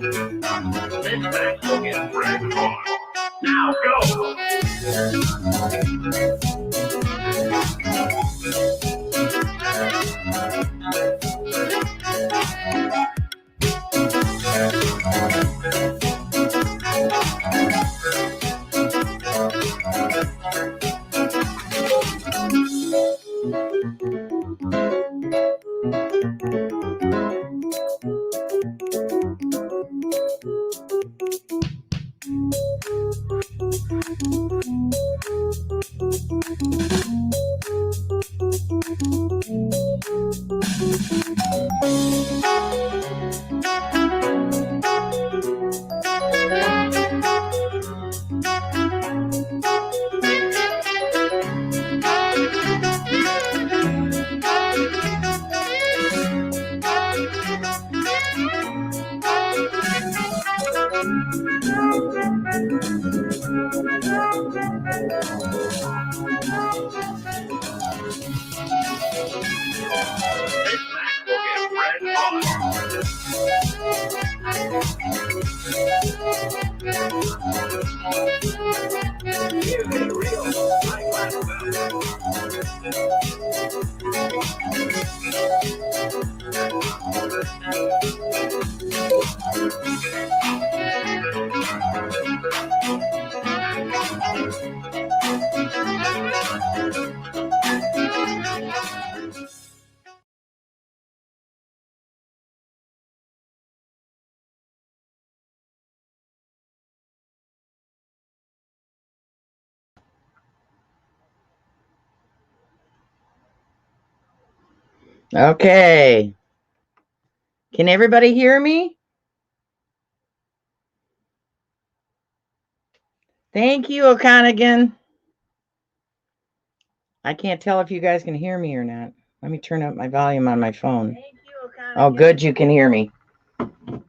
Will get dragged on. Now go! Okay. Can everybody hear me? Thank you, O'Connor. I can't tell if you guys can hear me or not. Let me turn up my volume on my phone. Thank you, O'Connor. Oh, good, you can hear me. I can't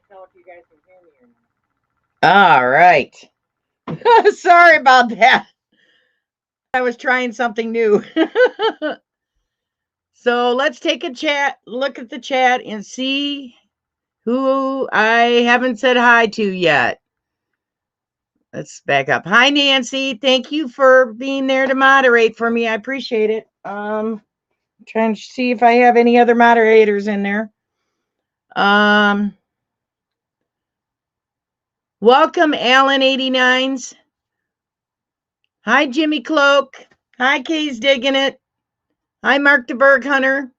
tell if you guys can hear me or not. All right. Sorry about that. I was trying something new. So let's take a look at the chat and see who I haven't said hi to yet. Let's back up. Hi, Nancy. Thank you for being there to moderate for me. I appreciate it. Trying to see if I have any other moderators in there. Welcome, Alan89s. Hi, Jimmy Cloak. Hi, Kay's Digging It. Hi, Mark the Berg Hunter.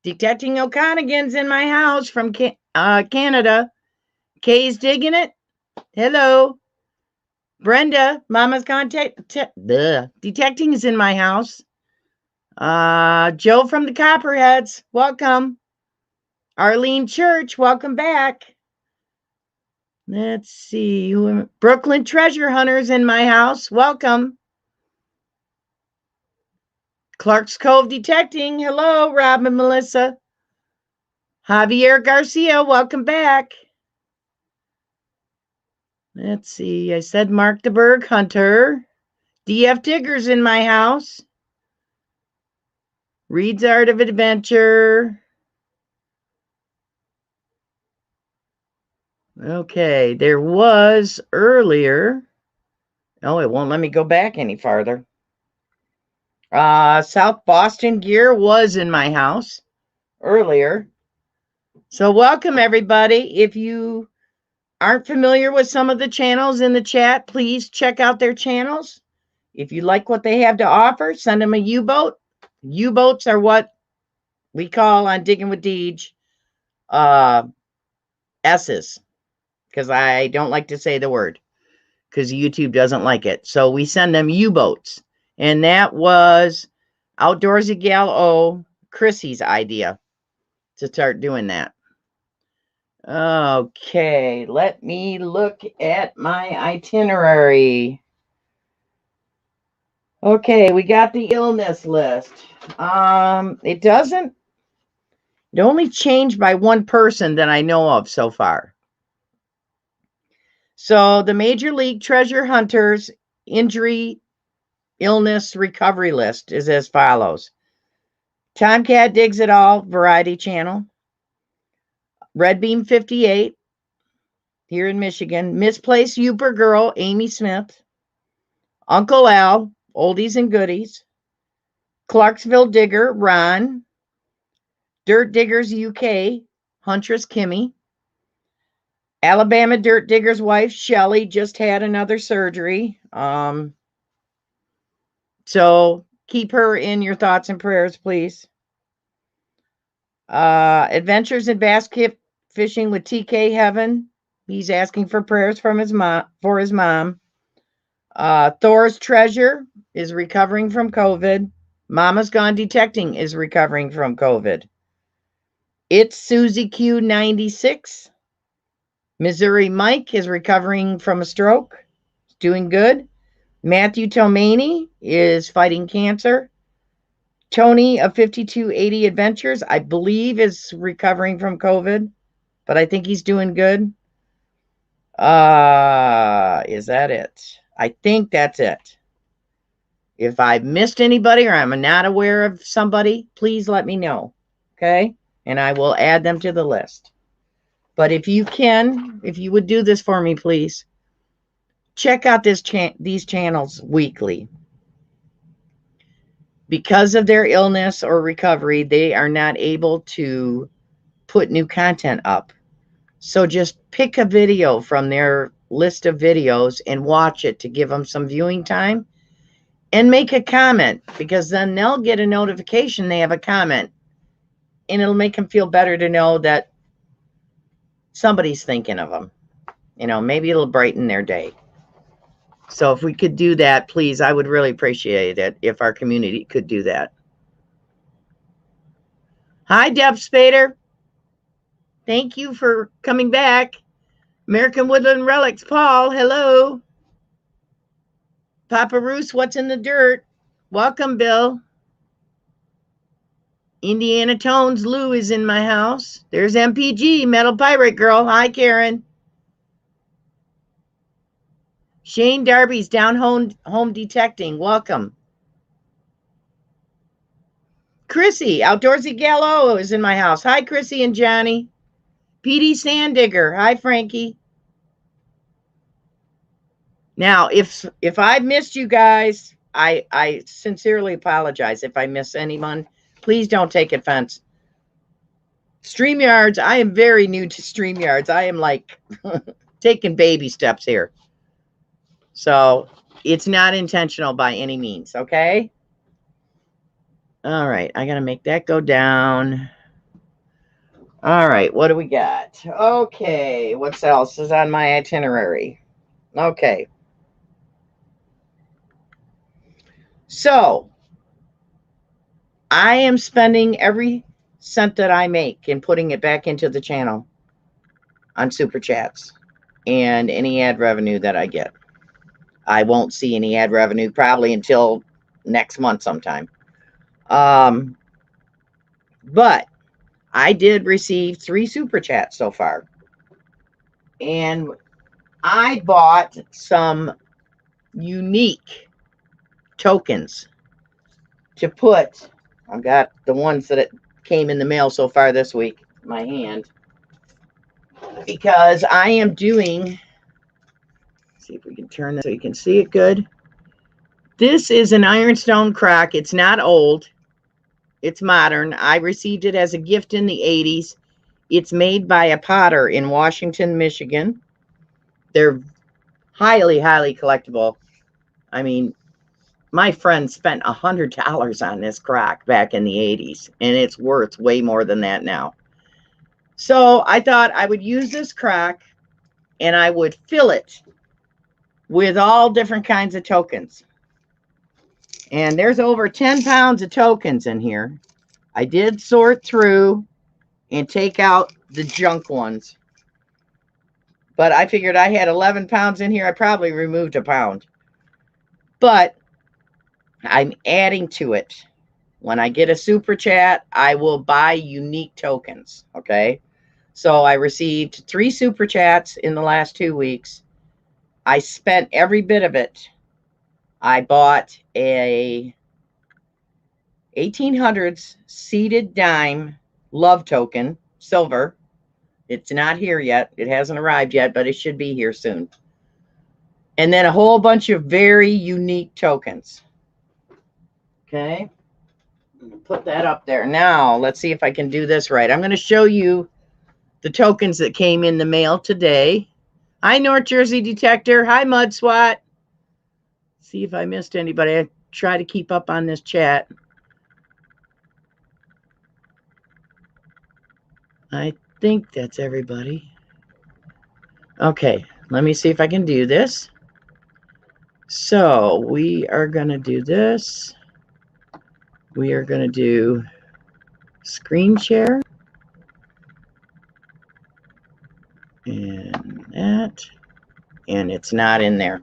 Detecting O'Connigan's in my house from Canada. Kay's Digging It. Hello. Brenda, Mama's Detecting is in my house. Joe from the Copperheads, welcome. Arlene Church, welcome back. Let's see. Brooklyn Treasure Hunters in my house, welcome. Clark's Cove Detecting, hello, Rob and Melissa. Javier Garcia, welcome back. Let's see. I said Mark the Berg Hunter. DF Digger's in my house. Reed's Art of Adventure. Okay, there was earlier. Oh, it won't let me go back any farther. South Boston Gear was in my house earlier. So welcome, everybody. If you aren't familiar with some of the channels in the chat, please check out their channels. If you like what they have to offer, send them a U-boat. U-boats are what we call on Diggin With Deej S's, because I don't like to say the word, because YouTube doesn't like it. So we send them U-boats. And that was Outdoorsy Gal O, Chrissy's idea to start doing that. Okay, let me look at my itinerary. Okay, we got the illness list. It only changed by one person that I know of so far. So the Major League Treasure Hunters injury, illness, recovery list is as follows. Tomcat Digs It All, Variety Channel. Red Beam 58 here in Michigan. Misplaced Youper Girl, Amy Smith. Uncle Al, Oldies and Goodies. Clarksville Digger, Ron. Dirt Diggers UK, Huntress Kimmy. Alabama Dirt Digger's wife, Shelly, just had another surgery. So keep her in your thoughts and prayers, please. Adventures in Basket Fishing with TK Heaven. He's asking for prayers from his mom for his mom. Thor's Treasure is recovering from COVID. Mama's Gone Detecting is recovering from COVID. It's Susie Q96. Missouri Mike is recovering from a stroke. Doing good. Matthew Tomani is fighting cancer. Tony of 5280 Adventures, I believe, is recovering from COVID, but I think he's doing good. Is that it? I think that's it. If I've missed anybody or I'm not aware of somebody, please let me know, okay? And I will add them to the list. But if you would do this for me, please, check out these channels weekly. Because of their illness or recovery, they are not able to put new content up. So just pick a video from their list of videos and watch it to give them some viewing time. And make a comment, because then they'll get a notification they have a comment. And it'll make them feel better to know that somebody's thinking of them. You know, maybe it'll brighten their day. So if we could do that, please, I would really appreciate it if our community could do that. Hi, Deb Spader. Thank you for coming back. American Woodland Relics, Paul, hello. Papa Roos, what's in the dirt? Welcome, Bill. Indiana Tones, Lou is in my house. There's MPG, Metal Pirate Girl. Hi, Karen. Shane Darby's down home detecting. Welcome. Chrissy, Outdoorsy Gallo is in my house. Hi, Chrissy and Johnny. PD Sandigger. Hi, Frankie. Now, if I missed you guys, I sincerely apologize if I miss anyone. Please don't take offense. StreamYards, I am very new to StreamYards. I am like taking baby steps here. So it's not intentional by any means, okay? All right, I got to make that go down. All right, what do we got? Okay, what else is on my itinerary? Okay. So I am spending every cent that I make and putting it back into the channel on Super Chats and any ad revenue that I get. I won't see any ad revenue probably until next month sometime. But I did receive 3 Super Chats so far. And I bought some unique tokens to put. I've got the ones that came in the mail so far this week in my hand, because I am doing, see if we can turn this so you can see it good. This is an ironstone crock. It's not old. It's modern. I received it as a gift in the 80s. It's made by a potter in Washington, Michigan. They're highly, highly collectible. I mean, my friend spent $100 on this crock back in the 80s, and it's worth way more than that now. So I thought I would use this crock and I would fill it with all different kinds of tokens. And there's over 10 pounds of tokens in here. I did sort through and take out the junk ones. But I figured I had 11 pounds in here. I probably removed a pound. But I'm adding to it. When I get a Super Chat, I will buy unique tokens. Okay? So I received 3 Super Chats in the last 2 weeks. I spent every bit of it. I bought a 1800s seeded dime love token, silver. It's not here yet. It hasn't arrived yet, but it should be here soon. And then a whole bunch of very unique tokens. Okay. I'm going to put that up there. Now, let's see if I can do this right. I'm going to show you the tokens that came in the mail today. Hi, North Jersey Detector. Hi, Mud Swat. See if I missed anybody. I try to keep up on this chat. I think that's everybody. Okay, let me see if I can do this. So we are going to do this. We are going to do screen share. And that. And it's not in there.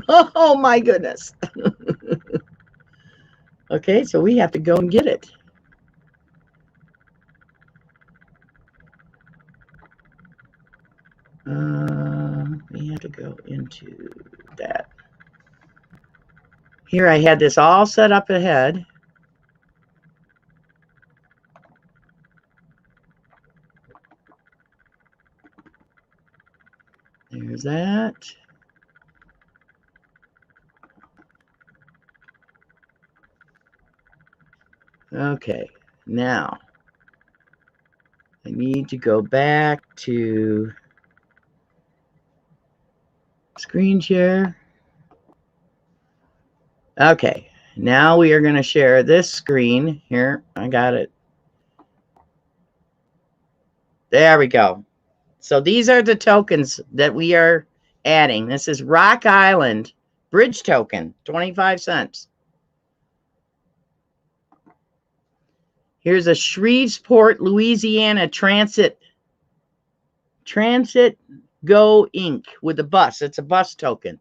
Oh my goodness. Okay, so we have to go and get it. We have to go into that. Here I had this all set up ahead. There's that. Okay, now I need to go back to screen share. Okay, now we are going to share this screen. Here, I got it. There we go. So these are the tokens that we are adding. This is Rock Island Bridge token, 25 cents. Here's a Shreveport, Louisiana Transit Go Inc. with a bus. It's a bus token.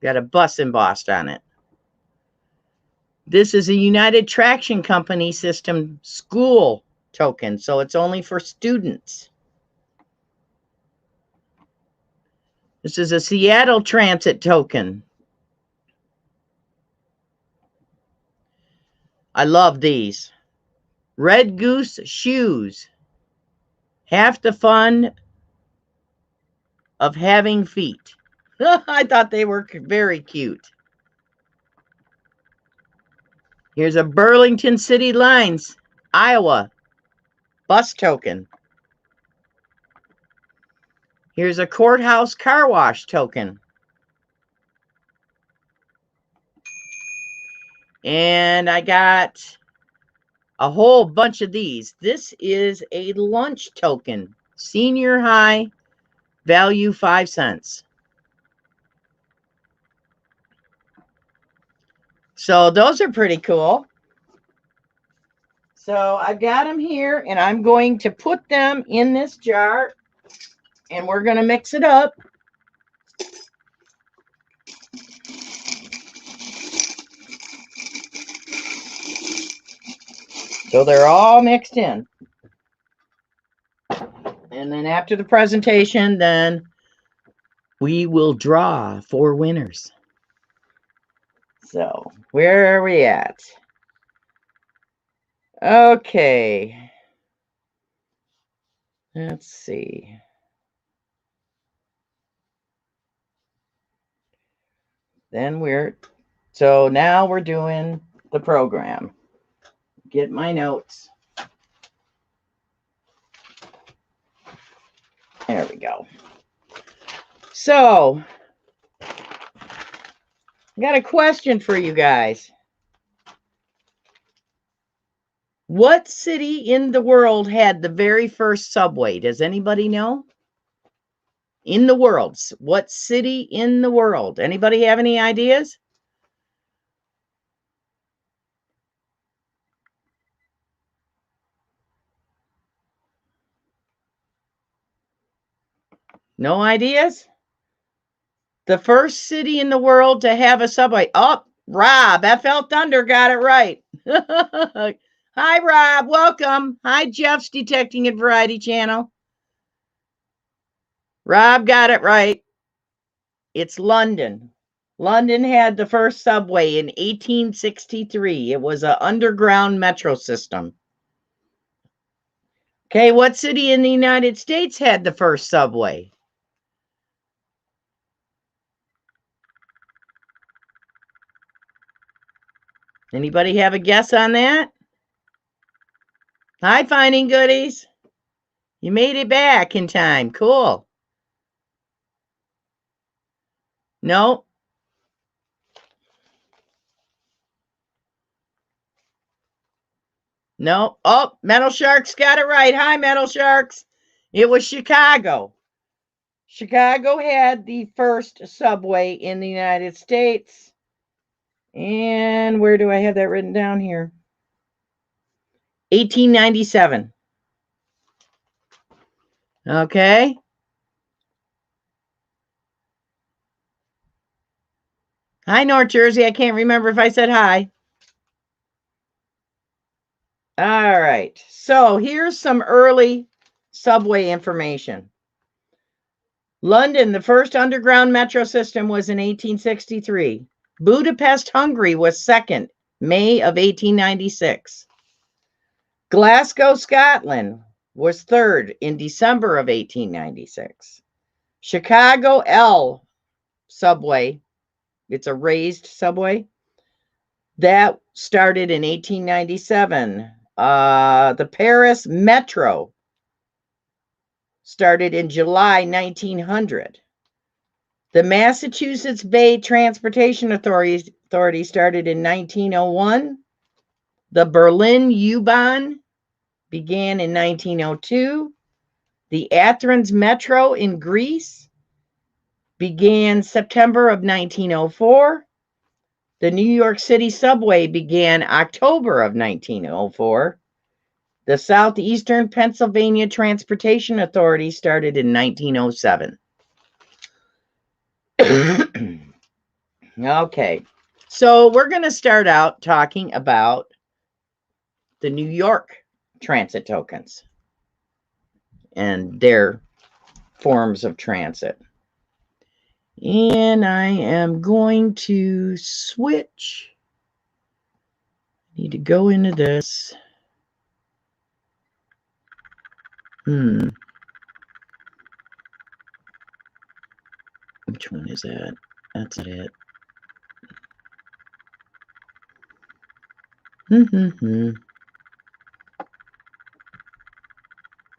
Got a bus embossed on it. This is a United Traction Company System school token, so it's only for students. This is a Seattle Transit token. I love these. Red Goose shoes. Half the fun of having feet. I thought they were very cute. Here's a Burlington City Lines, Iowa bus token. Here's a Courthouse Car Wash token. And I got a whole bunch of these. This is a lunch token. Senior high, value 5 cents. So those are pretty cool. So I've got them here, and I'm going to put them in this jar, and we're going to mix it up. So they're all mixed in. And then after the presentation, then we will draw 4 winners. So where are we at? Okay. Let's see. So now we're doing the program. Get my notes. There we go. So, I got a question for you guys. What city in the world had the very first subway? Does anybody know? In the world. What city in the world? Anybody have any ideas? No ideas? The first city in the world to have a subway. Oh, Rob, FL Thunder got it right. Hi, Rob. Welcome. Hi, Jeff's Detecting It Variety Channel. Rob got it right. It's London. London had the first subway in 1863. It was an underground metro system. Okay, what city in the United States had the first subway? Anybody have a guess on that? Hi, Finding Goodies. You made it back in time. Cool. No. No. Oh, Metal Sharks got it right. Hi, Metal Sharks. It was Chicago. Chicago had the first subway in the United States. And where do I have that written down here? 1897. Okay. Hi, North Jersey. I can't remember if I said hi. All right. So here's some early subway information. London, the first underground metro system was in 1863. Budapest, Hungary was second, May of 1896. Glasgow, Scotland was third in December of 1896. Chicago L subway, it's a raised subway, that started in 1897. The Paris Metro started in July 1900. The Massachusetts Bay Transportation Authority started in 1901. The Berlin U-Bahn began in 1902. The Athens Metro in Greece began September of 1904. The New York City subway began October of 1904. The Southeastern Pennsylvania Transportation Authority started in 1907. Okay, so we're going to start out talking about the New York transit tokens and their forms of transit. And I am going to switch. Need to go into this. Which one is that? That's it.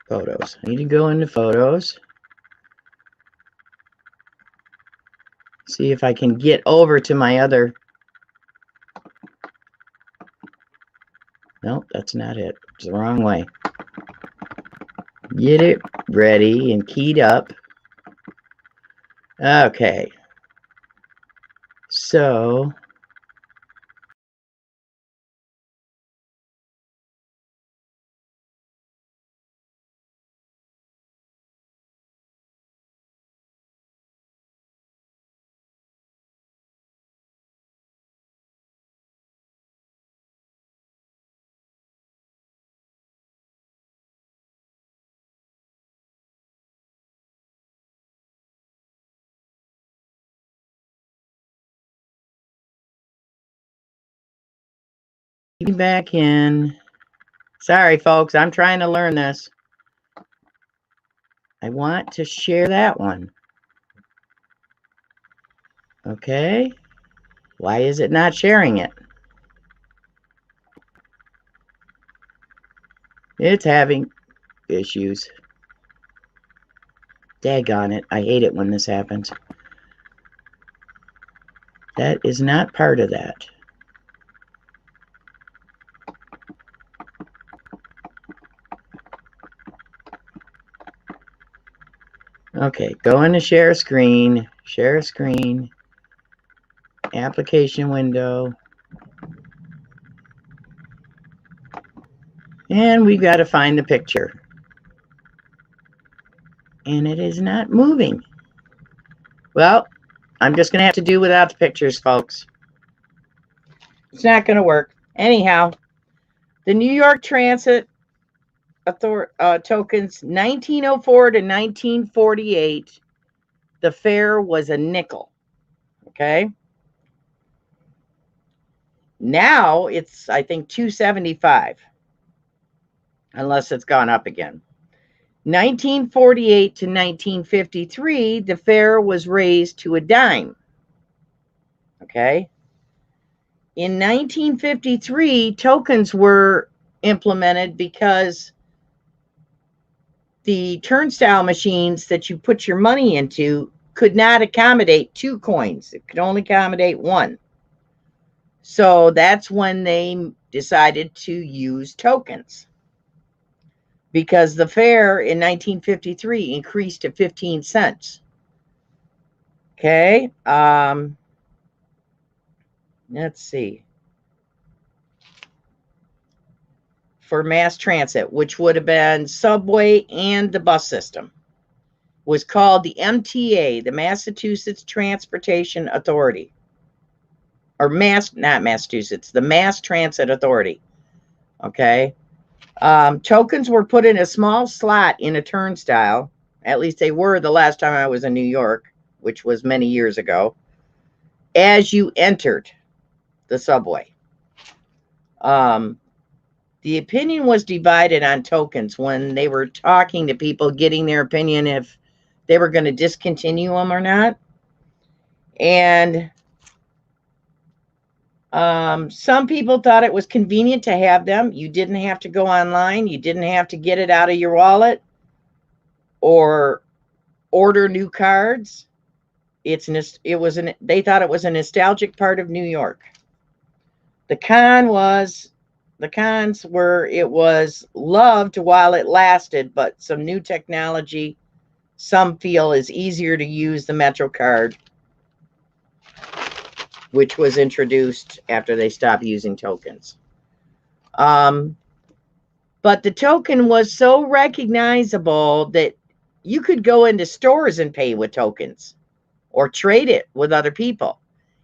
Photos. I need to go into photos. See if I can get over to my other. Nope, that's not it. It's the wrong way. Get it ready and keyed up. Okay. So back in. Sorry, folks, I'm trying to learn this. I want to share that one. Okay. Why is it not sharing it? It's having issues. Daggone it. I hate it when this happens. That is not part of that. Okay, go into share screen, application window. And we've got to find the picture. And it is not moving. Well, I'm just going to have to do without the pictures, folks. It's not going to work. Anyhow, the New York Transit tokens, 1904 to 1948, the fare was a nickel. Okay. Now it's, I think, $2.75. unless it's gone up again. 1948 to 1953, the fare was raised to a dime. Okay. In 1953, tokens were implemented because the turnstile machines that you put your money into could not accommodate 2 coins. It could only accommodate 1. So that's when they decided to use tokens, because the fare in 1953 increased to 15 cents. Okay. Let's see. For mass transit, which would have been subway and the bus system, was called the MTA, the Massachusetts Transportation Authority. Or not Massachusetts, the Mass Transit Authority. Okay. Tokens were put in a small slot in a turnstile. At least they were the last time I was in New York, which was many years ago, as you entered the subway. The opinion was divided on tokens when they were talking to people, getting their opinion if they were going to discontinue them or not. And some people thought it was convenient to have them. You didn't have to go online. You didn't have to get it out of your wallet or order new cards. They thought it was a nostalgic part of New York. The cons were it was loved while it lasted, but some new technology some feel is easier to use the MetroCard, which was introduced after they stopped using tokens. But the token was so recognizable that you could go into stores and pay with tokens or trade it with other people.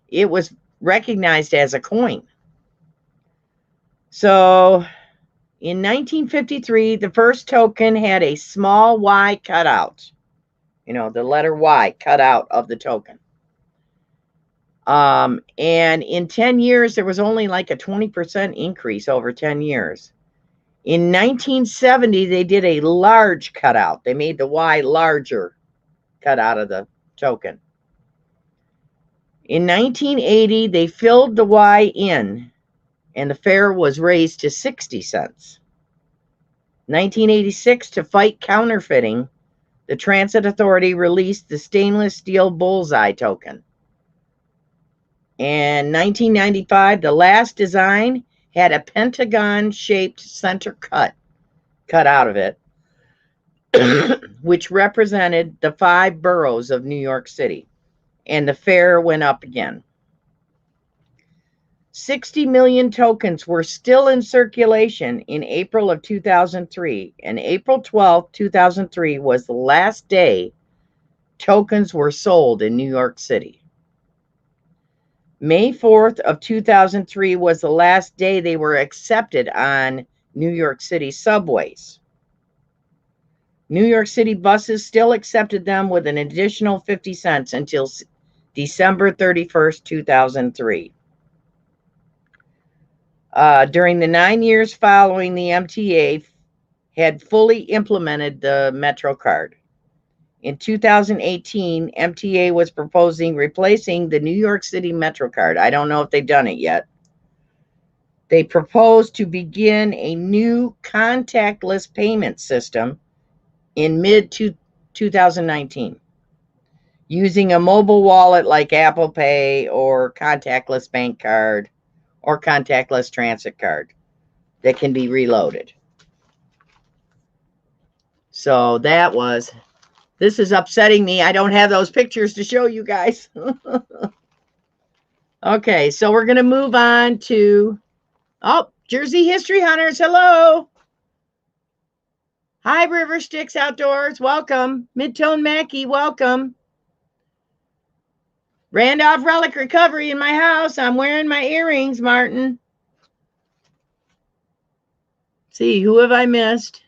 It was recognized as a coin. So in 1953, the first token had a small Y cut out. The letter Y cut out of the token. And in 10 years, there was only like a 20% increase over 10 years. In 1970, they did a large cutout. They made the Y larger cut out of the token. In 1980, they filled the Y in, and the fare was raised to 60 cents. 1986, to fight counterfeiting, the Transit Authority released the stainless steel bullseye token. And 1995, the last design had a pentagon-shaped center cut out of it, which represented the 5 boroughs of New York City. And the fare went up again. 60 million tokens were still in circulation in April of 2003, and April 12, 2003 was the last day tokens were sold in New York City. May 4th of 2003 was the last day they were accepted on New York City subways. New York City buses still accepted them with an additional 50 cents until December 31st, 2003. During the 9 years following, the MTA had fully implemented the MetroCard. In 2018, MTA was proposing replacing the New York City MetroCard. I don't know if they've done it yet. They proposed to begin a new contactless payment system in mid-2019, using a mobile wallet like Apple Pay or contactless bank card or contactless transit card that can be reloaded. So this is upsetting me. I don't have those pictures to show you guys. Okay, so we're going to move on to, Jersey History Hunters. Hello. Hi, River Sticks Outdoors. Welcome. Midtone Mackie, welcome. Randolph Relic Recovery in my house. I'm wearing my earrings, Martin. See, who have I missed?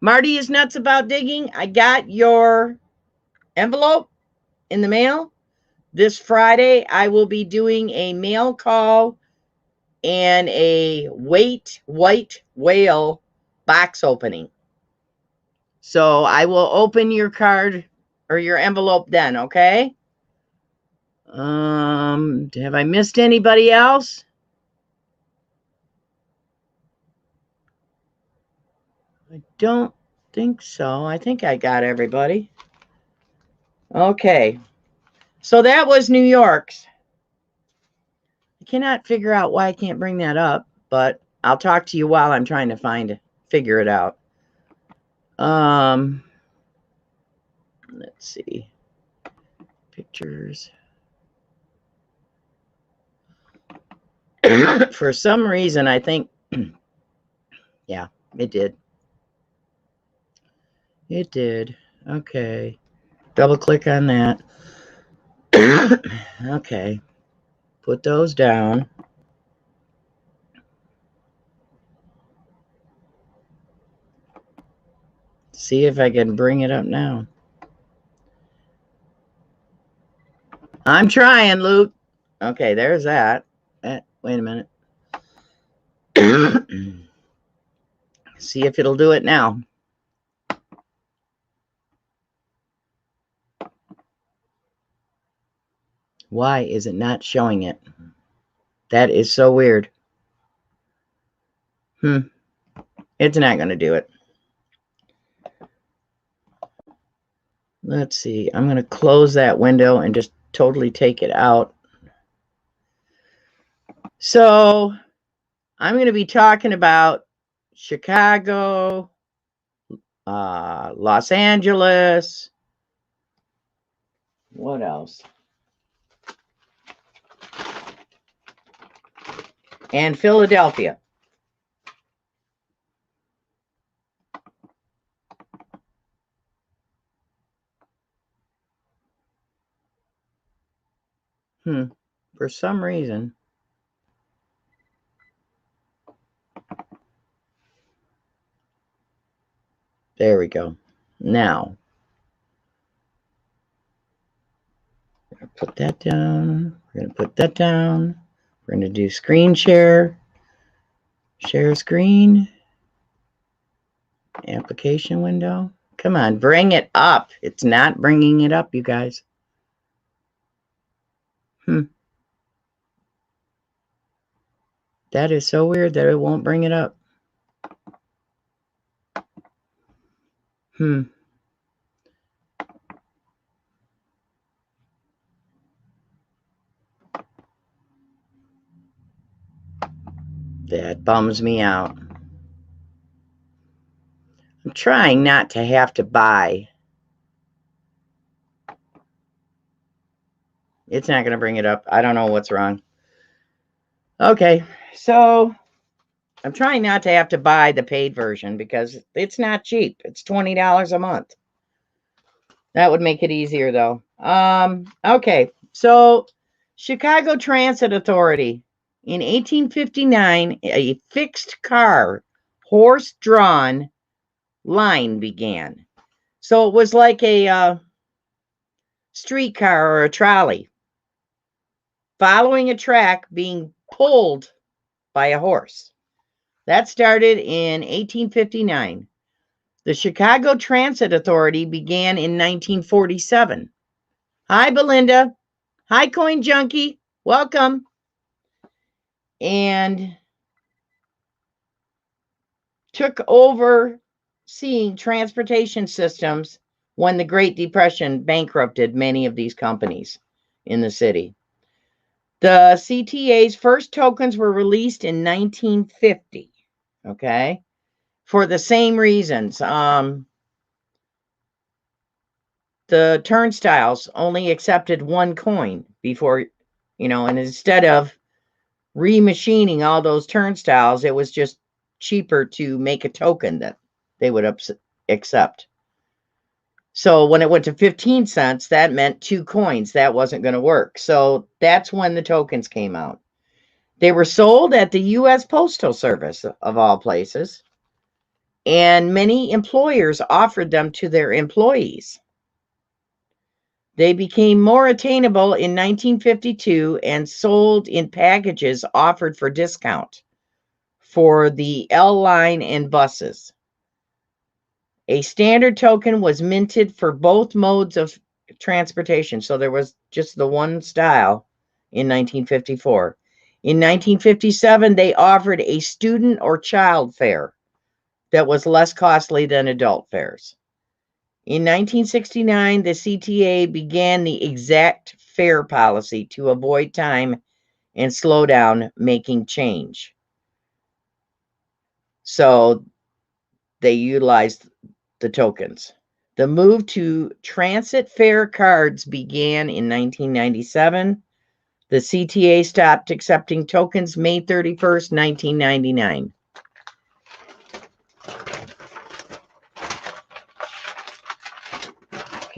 Marty is nuts about digging. I got your envelope in the mail. This Friday, I will be doing a mail call and a white whale box opening. So I will open your card or your envelope then, okay? Have I missed anybody else? I don't think so. I think I got everybody. Okay. So that was New York's. I cannot figure out why I can't bring that up, but I'll talk to you while I'm trying to figure it out. Let's see. Pictures. For some reason, I think, yeah, it did. It did. Okay. Double click on that. Okay. Put those down. See if I can bring it up now. I'm trying, Luke. Okay, there's that. Wait a minute. See if it'll do it now. Why is it not showing it? That is so weird. It's not going to do it. Let's see. I'm going to close that window and just totally take it out. So I'm going to be talking about Chicago, Los Angeles. What else? And Philadelphia. For some reason. There we go. Now, we're going to put that down. We're going to put that down. We're going to do screen share. Share screen. Application window. Come on, bring it up. It's not bringing it up, you guys. That is so weird that it won't bring it up. That bums me out. I'm trying not to have to buy. It's not going to bring it up. I don't know what's wrong. Okay, so I'm trying not to have to buy the paid version because it's not cheap. It's $20 a month. That would make it easier, though. Okay, so Chicago Transit Authority. In 1859, a fixed car, horse-drawn line began. So it was like a streetcar or a trolley following a track being pulled by a horse. That started in 1859. The Chicago Transit Authority began in 1947. Hi, Belinda. Hi, Coin Junkie. Welcome. And took over seeing transportation systems when the Great Depression bankrupted many of these companies in the city. The CTA's first tokens were released in 1950, okay, for the same reasons. The turnstiles only accepted one coin before, and instead of remachining all those turnstiles, it was just cheaper to make a token that they would accept. So when it went to 15 cents, that meant 2 coins. That wasn't going to work. So that's when the tokens came out. They were sold at the U.S. Postal Service, of all places, and many employers offered them to their employees. They became more attainable in 1952 and sold in packages offered for discount for the L line and buses. A standard token was minted for both modes of transportation. So there was just the one style in 1954. In 1957, they offered a student or child fare that was less costly than adult fares. In 1969, the CTA began the exact fare policy to avoid time and slow down making change. So they utilized the tokens. The move to transit fare cards began in 1997. The CTA stopped accepting tokens May 31st, 1999.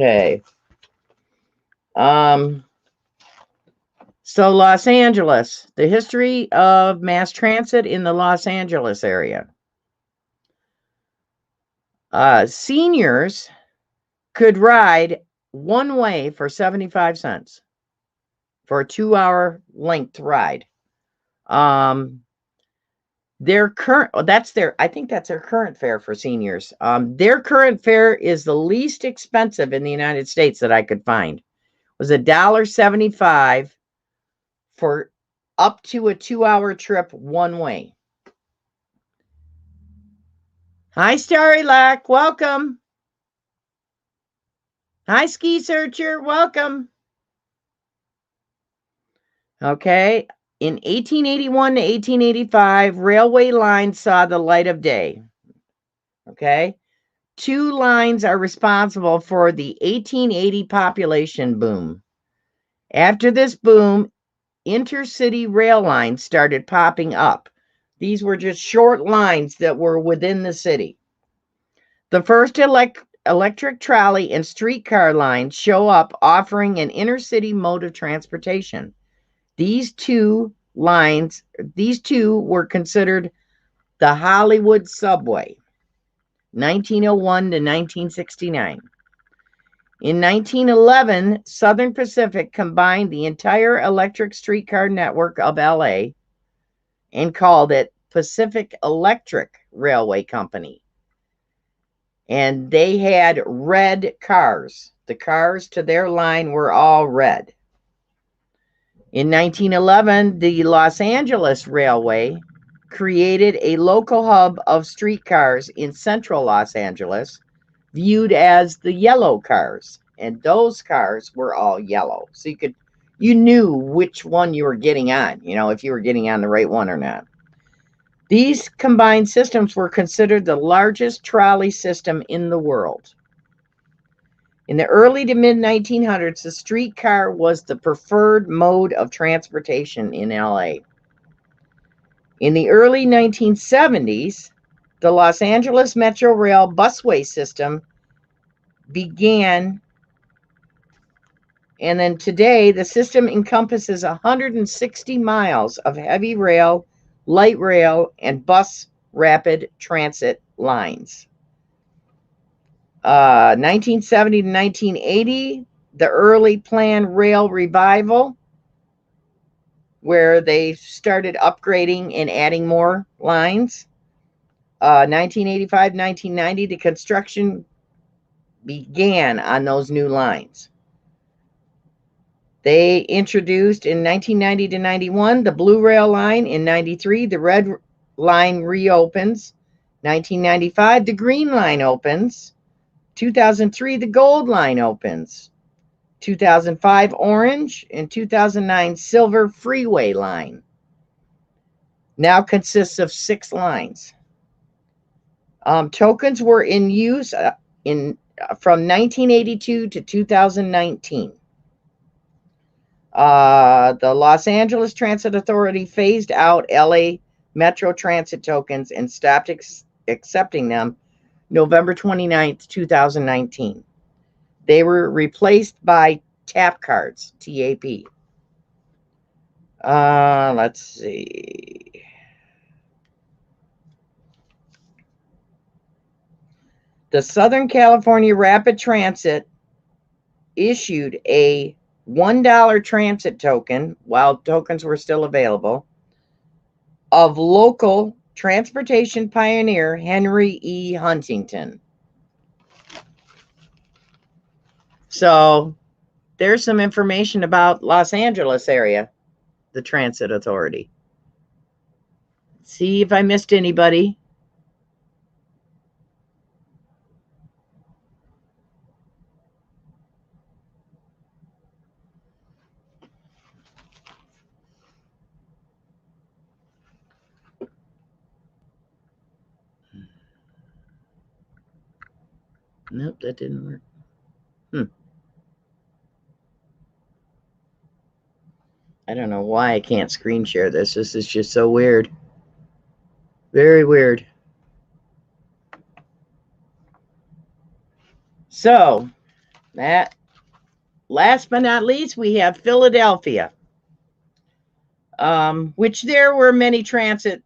Okay. So Los Angeles, the history of mass transit in the Los Angeles area. Seniors could ride one way for 75 cents for a 2-hour length ride. Their current, I think that's their current fare for seniors. Their current fare is the least expensive in the United States that I could find. It was $1.75 for up to a 2-hour trip one way. Hi, Starry Lack, welcome. Hi, Ski Searcher, welcome. Okay, in 1881 to 1885, railway lines saw the light of day. Okay, 2 lines are responsible for the 1880 population boom. After this boom, intercity rail lines started popping up. These were just short lines that were within the city. The first electric trolley and streetcar lines show up offering an intercity mode of transportation. These two were considered the Hollywood subway, 1901 to 1969. In 1911, Southern Pacific combined the entire electric streetcar network of LA and called it Pacific Electric Railway Company. And they had red cars. The cars to their line were all red. In 1911, the Los Angeles Railway created a local hub of streetcars in central Los Angeles, viewed as the yellow cars. And those cars were all yellow. So you knew which one you were getting on, if you were getting on the right one or not. These combined systems were considered the largest trolley system in the world. In the early to mid 1900s, the streetcar was the preferred mode of transportation in LA. In the early 1970s, the Los Angeles Metro Rail busway system began, and then today the system encompasses 160 miles of heavy rail, light rail, and bus rapid transit lines. 1970 to 1980, the early planned rail revival, where they started upgrading and adding more lines. 1985, 1990, the construction began on those new lines. They introduced in 1990 to 91 the blue rail line. In 93, the red line reopens. 1995, the green line opens. 2003, the gold line opens. 2005, orange. And 2009, silver freeway line. Now consists of 6 lines. Tokens were in use from 1982 to 2019. The Los Angeles Transit Authority phased out LA Metro Transit tokens and stopped accepting them November 29th, 2019. They were replaced by tap cards, TAP. Let's see. The Southern California Rapid Transit issued a $1 transit token while tokens were still available of local transportation pioneer Henry E. Huntington. So there's some information about Los Angeles area, the transit authority. See if I missed anybody. Nope, that didn't work. I don't know why I can't screen share this. This is just so weird. Very weird. So, that last but not least, we have Philadelphia, which there were many transit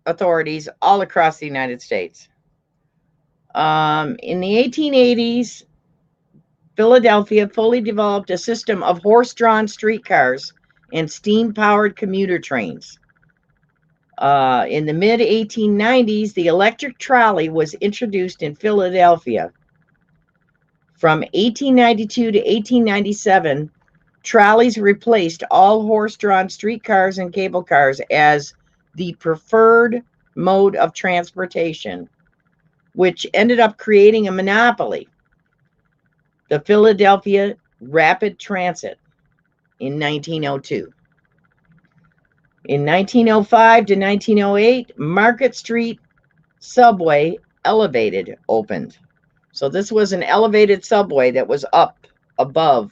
authorities all across the United States. In the 1880s, Philadelphia fully developed a system of horse-drawn streetcars and steam-powered commuter trains. In the mid-1890s, the electric trolley was introduced in Philadelphia. From 1892 to 1897, trolleys replaced all horse-drawn streetcars and cable cars as the preferred mode of transportation, which ended up creating a monopoly, the Philadelphia Rapid Transit, in 1902. In 1905 to 1908, Market Street Subway Elevated opened. So this was an elevated subway that was up above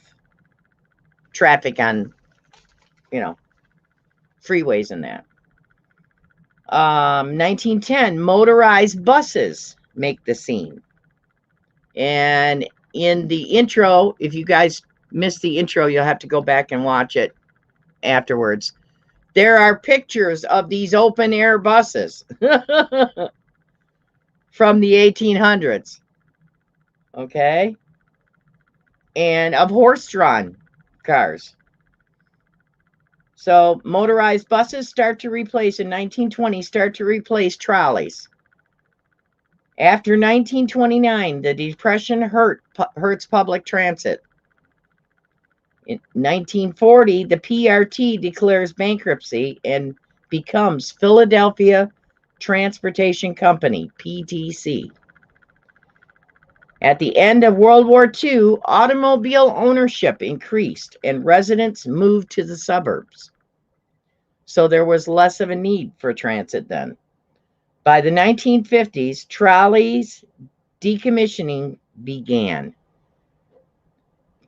traffic on, freeways and that. 1910, motorized buses make the scene. And in the intro, if you guys missed the intro, you'll have to go back and watch it afterwards. There are pictures of these open air buses from the 1800s. Okay? And of horse-drawn cars. So motorized buses start to replace, in 1920, trolleys. After 1929, the Depression hurts public transit. In 1940, the PRT declares bankruptcy and becomes Philadelphia Transportation Company, PTC. At the end of World War II, automobile ownership increased and residents moved to the suburbs. So there was less of a need for transit then. By the 1950s, trolleys decommissioning began.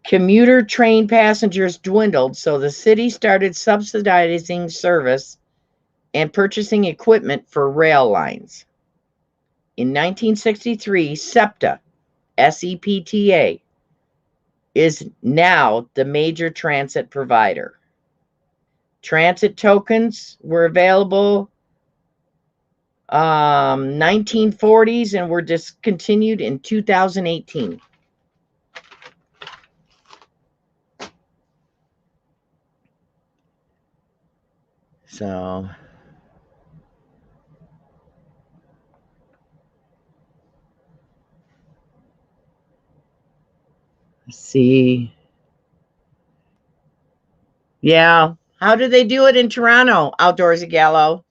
Commuter train passengers dwindled, so the city started subsidizing service and purchasing equipment for rail lines. In 1963, SEPTA, SEPTA, is now the major transit provider. Transit tokens were available 1940s and were discontinued in 2018. So let's see. Yeah. How do they do it in Toronto, Outdoorsy Gallo?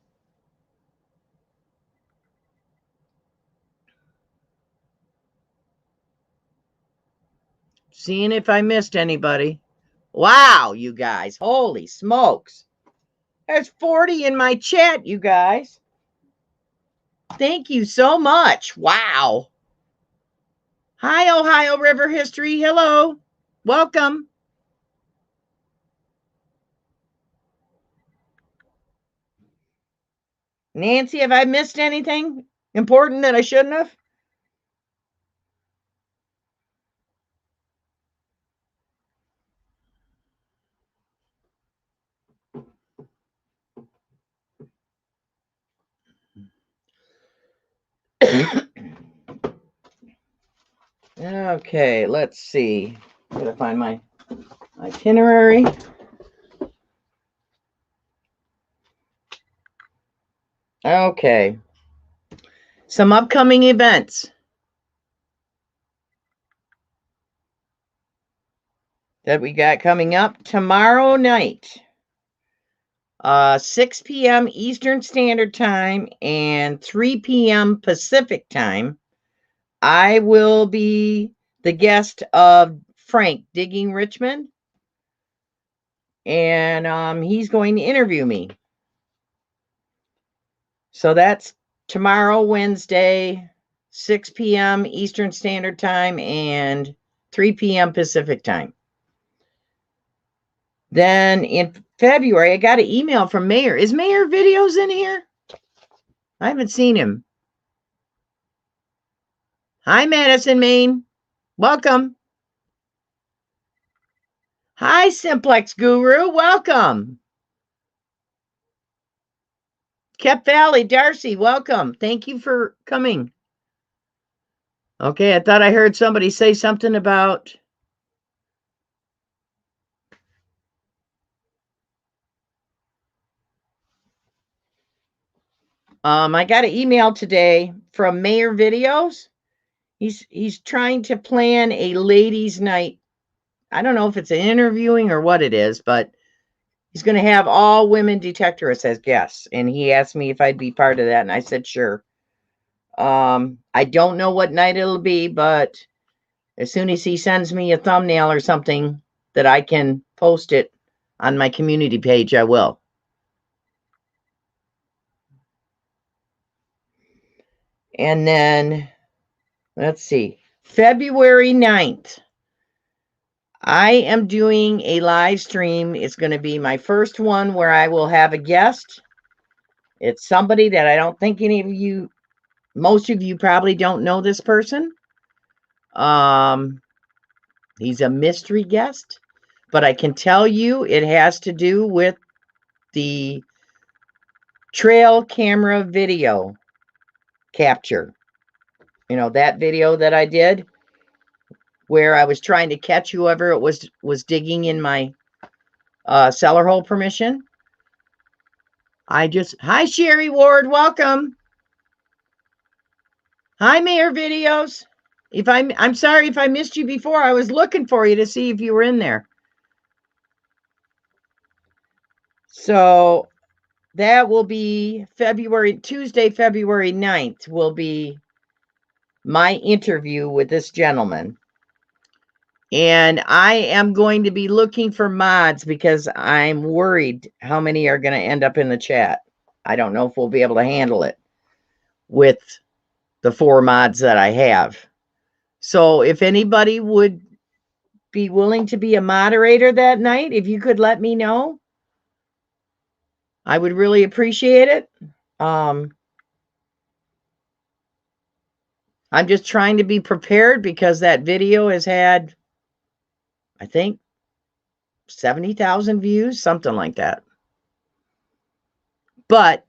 Seeing if I missed anybody. Wow, you guys. Holy smokes. There's 40 in my chat, you guys. Thank you so much. Wow. Hi, Ohio River History. Hello. Welcome. Nancy, have I missed anything important that I shouldn't have? Okay, let's see. I'm going to find my itinerary. Okay. Some upcoming events that we got coming up tomorrow night. 6 p.m. Eastern Standard Time and 3 p.m. Pacific Time. I will be the guest of Frank Digging Richmond, and he's going to interview me. So that's tomorrow, Wednesday, 6 p.m. Eastern Standard Time and 3 p.m. Pacific Time. Then in February, I got an email from Mayor. Is Mayor Videos in here? I haven't seen him. Hi, Madison, Maine. Welcome. Hi, Simplex Guru. Welcome. Kep Valley, Darcy, welcome. Thank you for coming. Okay, I thought I heard somebody say something about... I got an email today from Mayor Videos. He's trying to plan a ladies' night. I don't know if it's an interviewing or what it is, but he's going to have all women detectorists as guests. And he asked me if I'd be part of that, and I said sure. I don't know what night it'll be, but as soon as he sends me a thumbnail or something that I can post it on my community page, I will. And then, let's see, February 9th, I am doing a live stream. It's going to be my first one where I will have a guest. It's somebody that I don't think any of you, most of you probably don't know this person. He's a mystery guest, but I can tell you it has to do with the trail camera video capture. You know, that video that I did where I was trying to catch whoever it was digging in my cellar hole permission. Hi, Sherry Ward, welcome. Hi, Mayor Videos. I'm sorry if I missed you before. I was looking for you to see if you were in there. So that will be Tuesday, February 9th will be my interview with this gentleman. And I am going to be looking for mods because I'm worried how many are going to end up in the chat. I don't know if we'll be able to handle it with the 4 mods that I have. So if anybody would be willing to be a moderator that night, if you could let me know, I would really appreciate it. I'm just trying to be prepared because that video has had, I think, 70,000 views, something like that. But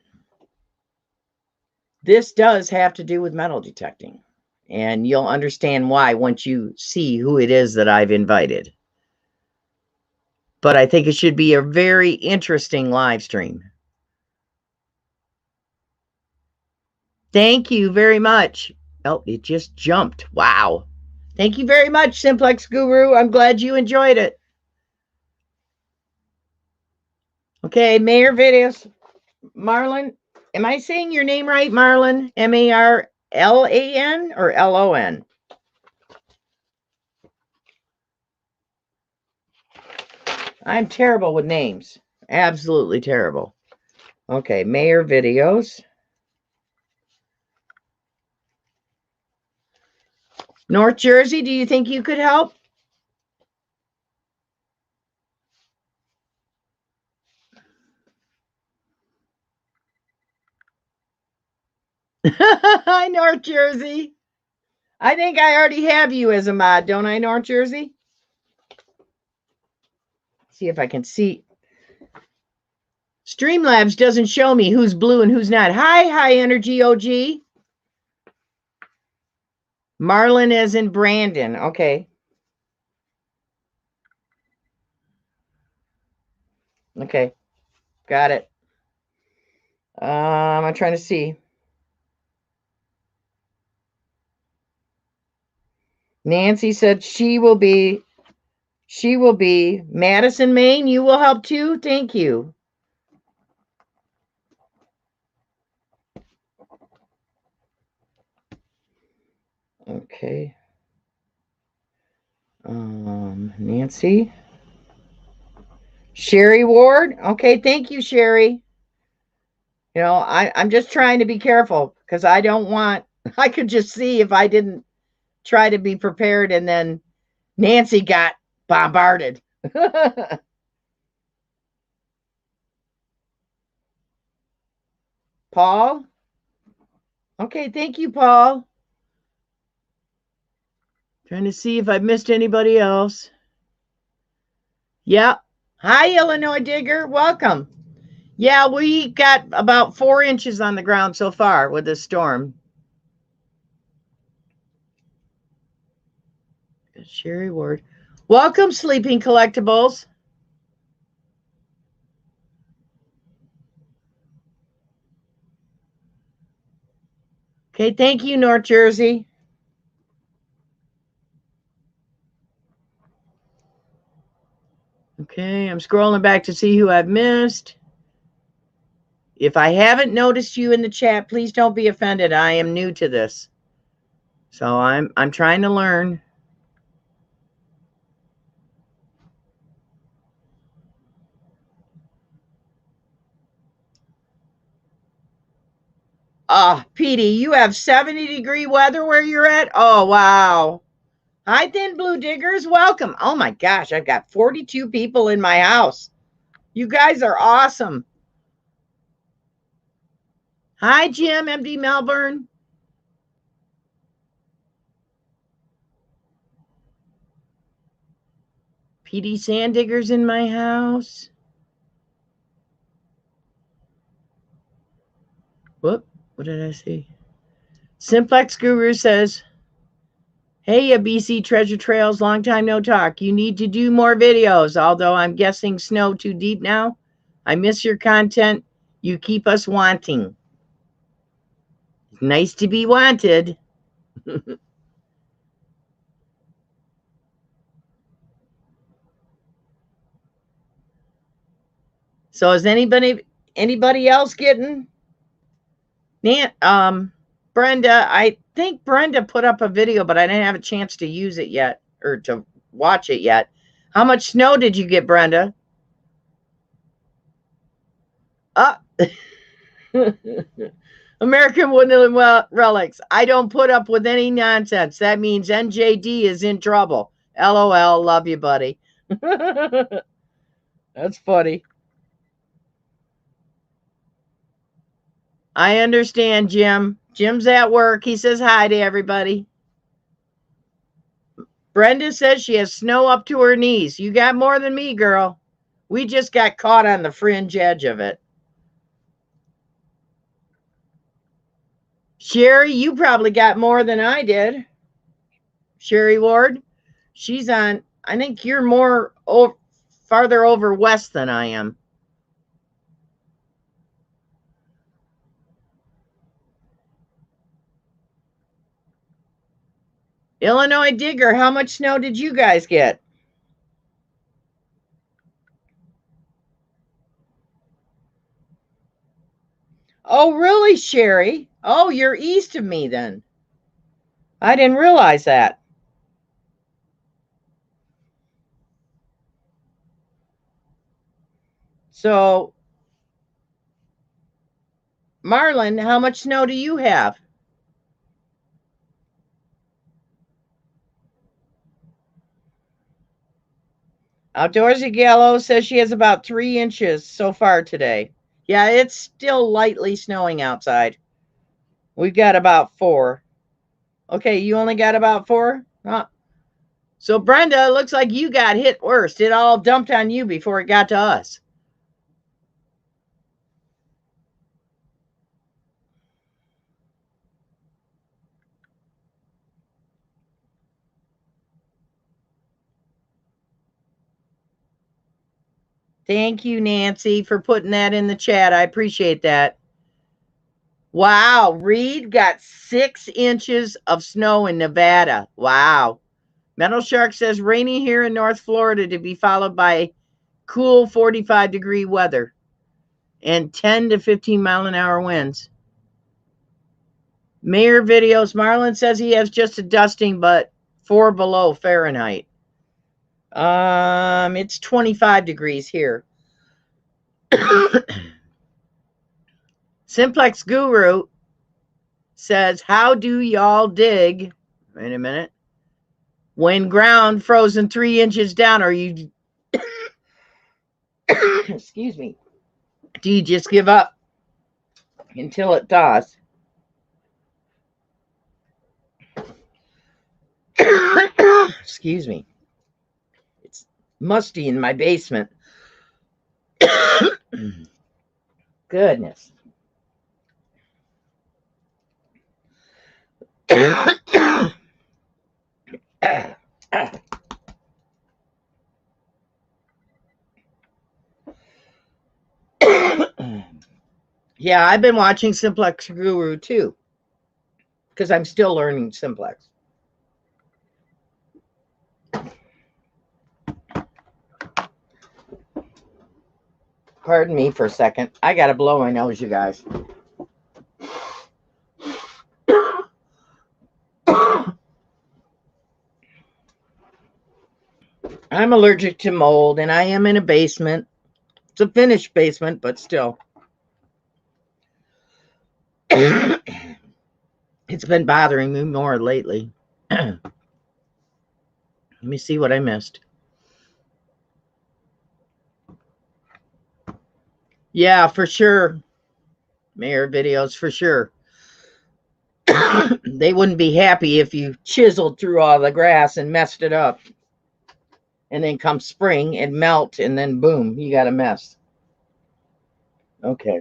this does have to do with metal detecting, and you'll understand why once you see who it is that I've invited. But I think it should be a very interesting live stream. Thank you very much. Oh, it just jumped. Wow. Thank you very much, Simplex Guru. I'm glad you enjoyed it. Okay, Mayor Videos. Marlon, am I saying your name right, Marlon? M-A-R-L-A-N or L-O-N? I'm terrible with names. Absolutely terrible. Okay, Mayor Videos. North Jersey, do you think you could help? Hi, North Jersey. I think I already have you as a mod, don't I, North Jersey? See if I can see. Streamlabs doesn't show me who's blue and who's not. Hi, High Energy OG. Marlon as in Brandon. Okay. Okay, got it. I'm trying to see. Nancy said she will be Madison, Maine. You will help too. Thank you. Okay. Nancy. Sherry Ward. Okay, thank you, Sherry. You know, I'm just trying to be careful because I don't want, I could just see if I didn't try to be prepared and then Nancy got bombarded. Paul. Okay, thank you, Paul. Trying to see if I missed anybody else. Yep. Hi, Illinois Digger. Welcome. Yeah, we got about 4 inches on the ground so far with this storm. Sherry Ward. Welcome, Sleeping Collectibles. Okay, thank you, North Jersey. Okay, I'm scrolling back to see who I've missed. If I haven't noticed you in the chat, please don't be offended. I am new to this. So I'm trying to learn. Petey, you have 70-degree weather where you're at? Oh, wow. Hi, Thin Blue Diggers. Welcome. Oh, my gosh. I've got 42 people in my house. You guys are awesome. Hi, Jim, MD Melbourne. PD Sand Diggers in my house. Whoop, what did I see? Simplex Guru says, hey, ya BC Treasure Trails, long time no talk. You need to do more videos, although I'm guessing snow too deep now. I miss your content. You keep us wanting. Nice to be wanted. So is anybody else getting? Brenda, I think Brenda put up a video, but I didn't have a chance to use it yet or to watch it yet. How much snow did you get, Brenda? American Woodland Relics. I don't put up with any nonsense. That means NJD is in trouble. LOL. Love you, buddy. That's funny. I understand, Jim. Jim's at work. He says hi to everybody. Brenda says she has snow up to her knees. You got more than me, girl. We just got caught on the fringe edge of it. Sherry, you probably got more than I did. Sherry Ward, she's on, I think you're more farther over west than I am. Illinois Digger, how much snow did you guys get? Oh, really, Sherry? Oh, you're east of me then. I didn't realize that. So, Marlon, how much snow do you have? Outdoorsy Gallo says she has about 3 inches so far today. Yeah, it's still lightly snowing outside. We've got about 4. Okay, you only got about 4? So, Brenda, it looks like you got hit worst. It all dumped on you before it got to us. Thank you, Nancy, for putting that in the chat. I appreciate that. Wow, Reed got 6 inches of snow in Nevada. Wow. Metal Shark says rainy here in North Florida to be followed by cool 45-degree weather and 10 to 15 mile an hour winds. Mayor videos. Marlon says he has just a dusting, but 4 below Fahrenheit. It's 25 degrees here. Simplex Guru says, how do y'all dig? Wait a minute. When ground frozen 3 inches down, are you excuse me, do you just give up until it thaws? Excuse me. It's musty in my basement. Goodness. Yeah, I've been watching Simplex Guru too, because I'm still learning Simplex. Pardon me for a second. I got to blow my nose, you guys. I'm allergic to mold, and I am in a basement. It's a finished basement, but still. It's been bothering me more lately. Let me see what I missed. Yeah, for sure. Mayor videos, for sure. They wouldn't be happy if you chiseled through all the grass and messed it up. And then come spring and melt, and then boom, you got a mess. Okay.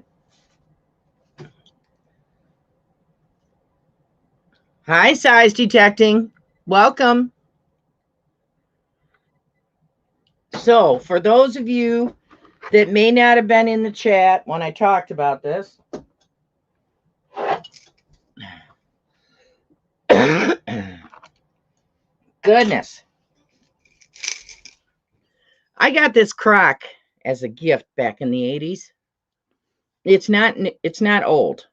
Hi, size detecting. Welcome. So, for those of you that may not have been in the chat when I talked about this, goodness, I got this crock as a gift back in the 80s. It's not old.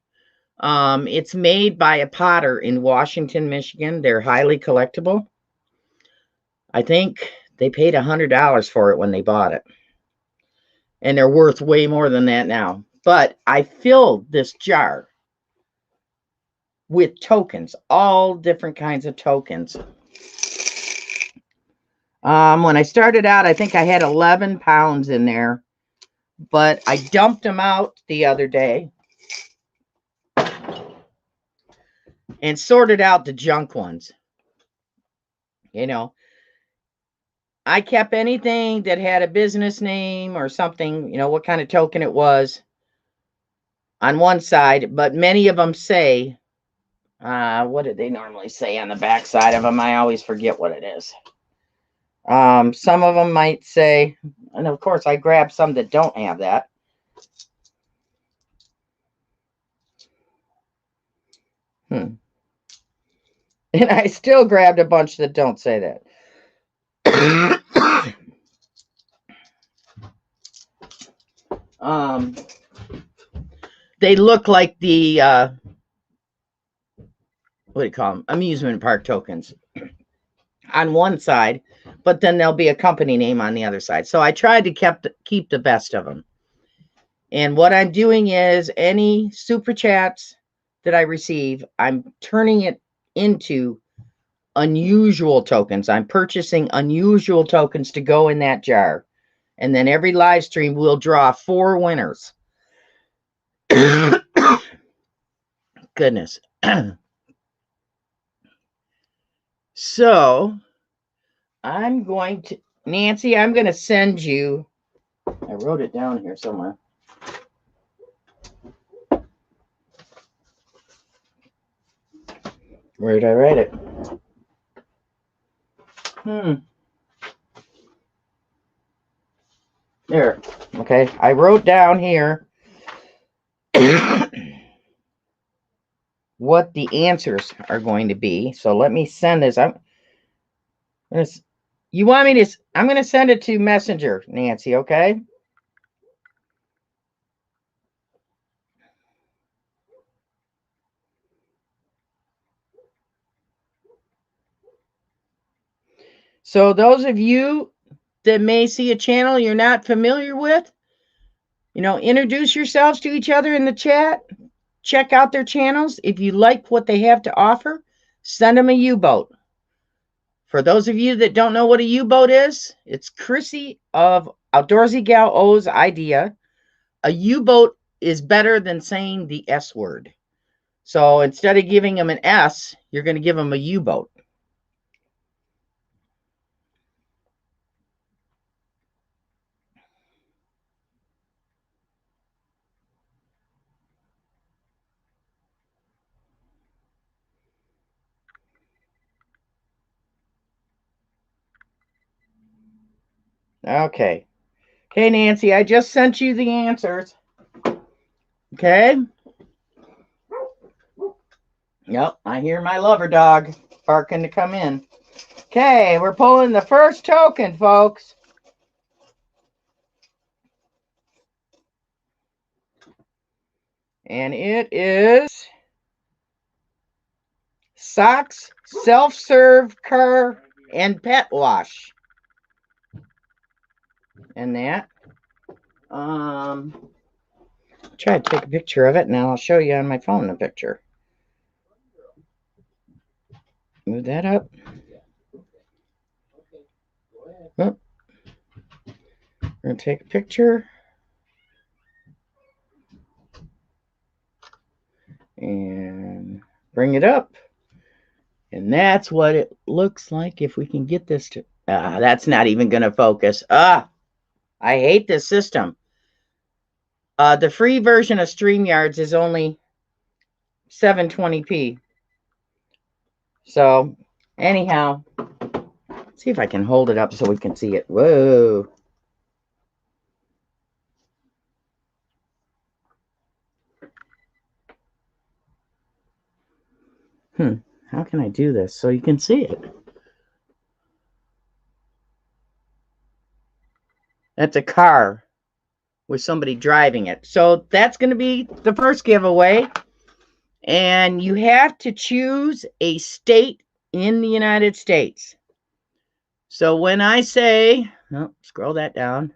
It's made by a potter in Washington, Michigan. They're highly collectible. I think they paid $100 for it when they bought it. And they're worth way more than that now. But I filled this jar with tokens, all different kinds of tokens. When I started out, I think I had 11 pounds in there, but I dumped them out the other day and sorted out the junk ones. You know, I kept anything that had a business name or something, you know, what kind of token it was on one side, but many of them say, what did they normally say on the back side of them? I always forget what it is. Some of them might say, and of course I grabbed some that don't have that. And I still grabbed a bunch that don't say that. They look like the, what do you call them? Amusement park tokens on one side, but then there'll be a company name on the other side. So I tried to keep the best of them. And what I'm doing is any super chats that I receive, I'm turning it into unusual tokens. I'm purchasing unusual tokens to go in that jar. And then every live stream will draw 4 winners. Goodness. So I'm going to, Nancy, I'm going to send you, I wrote it down here somewhere. Where did I write it? There. Okay. I wrote down here what the answers are going to be. So let me send this. You want me to? I'm going to send it to Messenger, Nancy. Okay. So those of you that may see a channel you're not familiar with, introduce yourselves to each other in the chat. Check out their channels. If you like what they have to offer, send them a U-boat. For those of you that don't know what a U-boat is, it's Chrissy of Outdoorsy Gal O's idea. A U-boat is better than saying the S word. So instead of giving them an S, you're going to give them a U-boat. Okay. Okay, Nancy, I just sent you the answers. Okay. Yep, I hear my lover dog barking to come in. Okay, we're pulling the first token, folks. And it is socks, self-serve, car, and pet wash. And that. Try to take a picture of it, and I'll show you on my phone the picture. Move that up. Oh. We're going to take a picture. And bring it up. And that's what it looks like if we can get this to... that's not even going to focus. I hate this system. The free version of StreamYards is only 720p. So, anyhow, see if I can hold it up so we can see it. Whoa. How can I do this so you can see it? That's a car with somebody driving it. So that's going to be the first giveaway. And you have to choose a state in the United States. So when I say, scroll that down.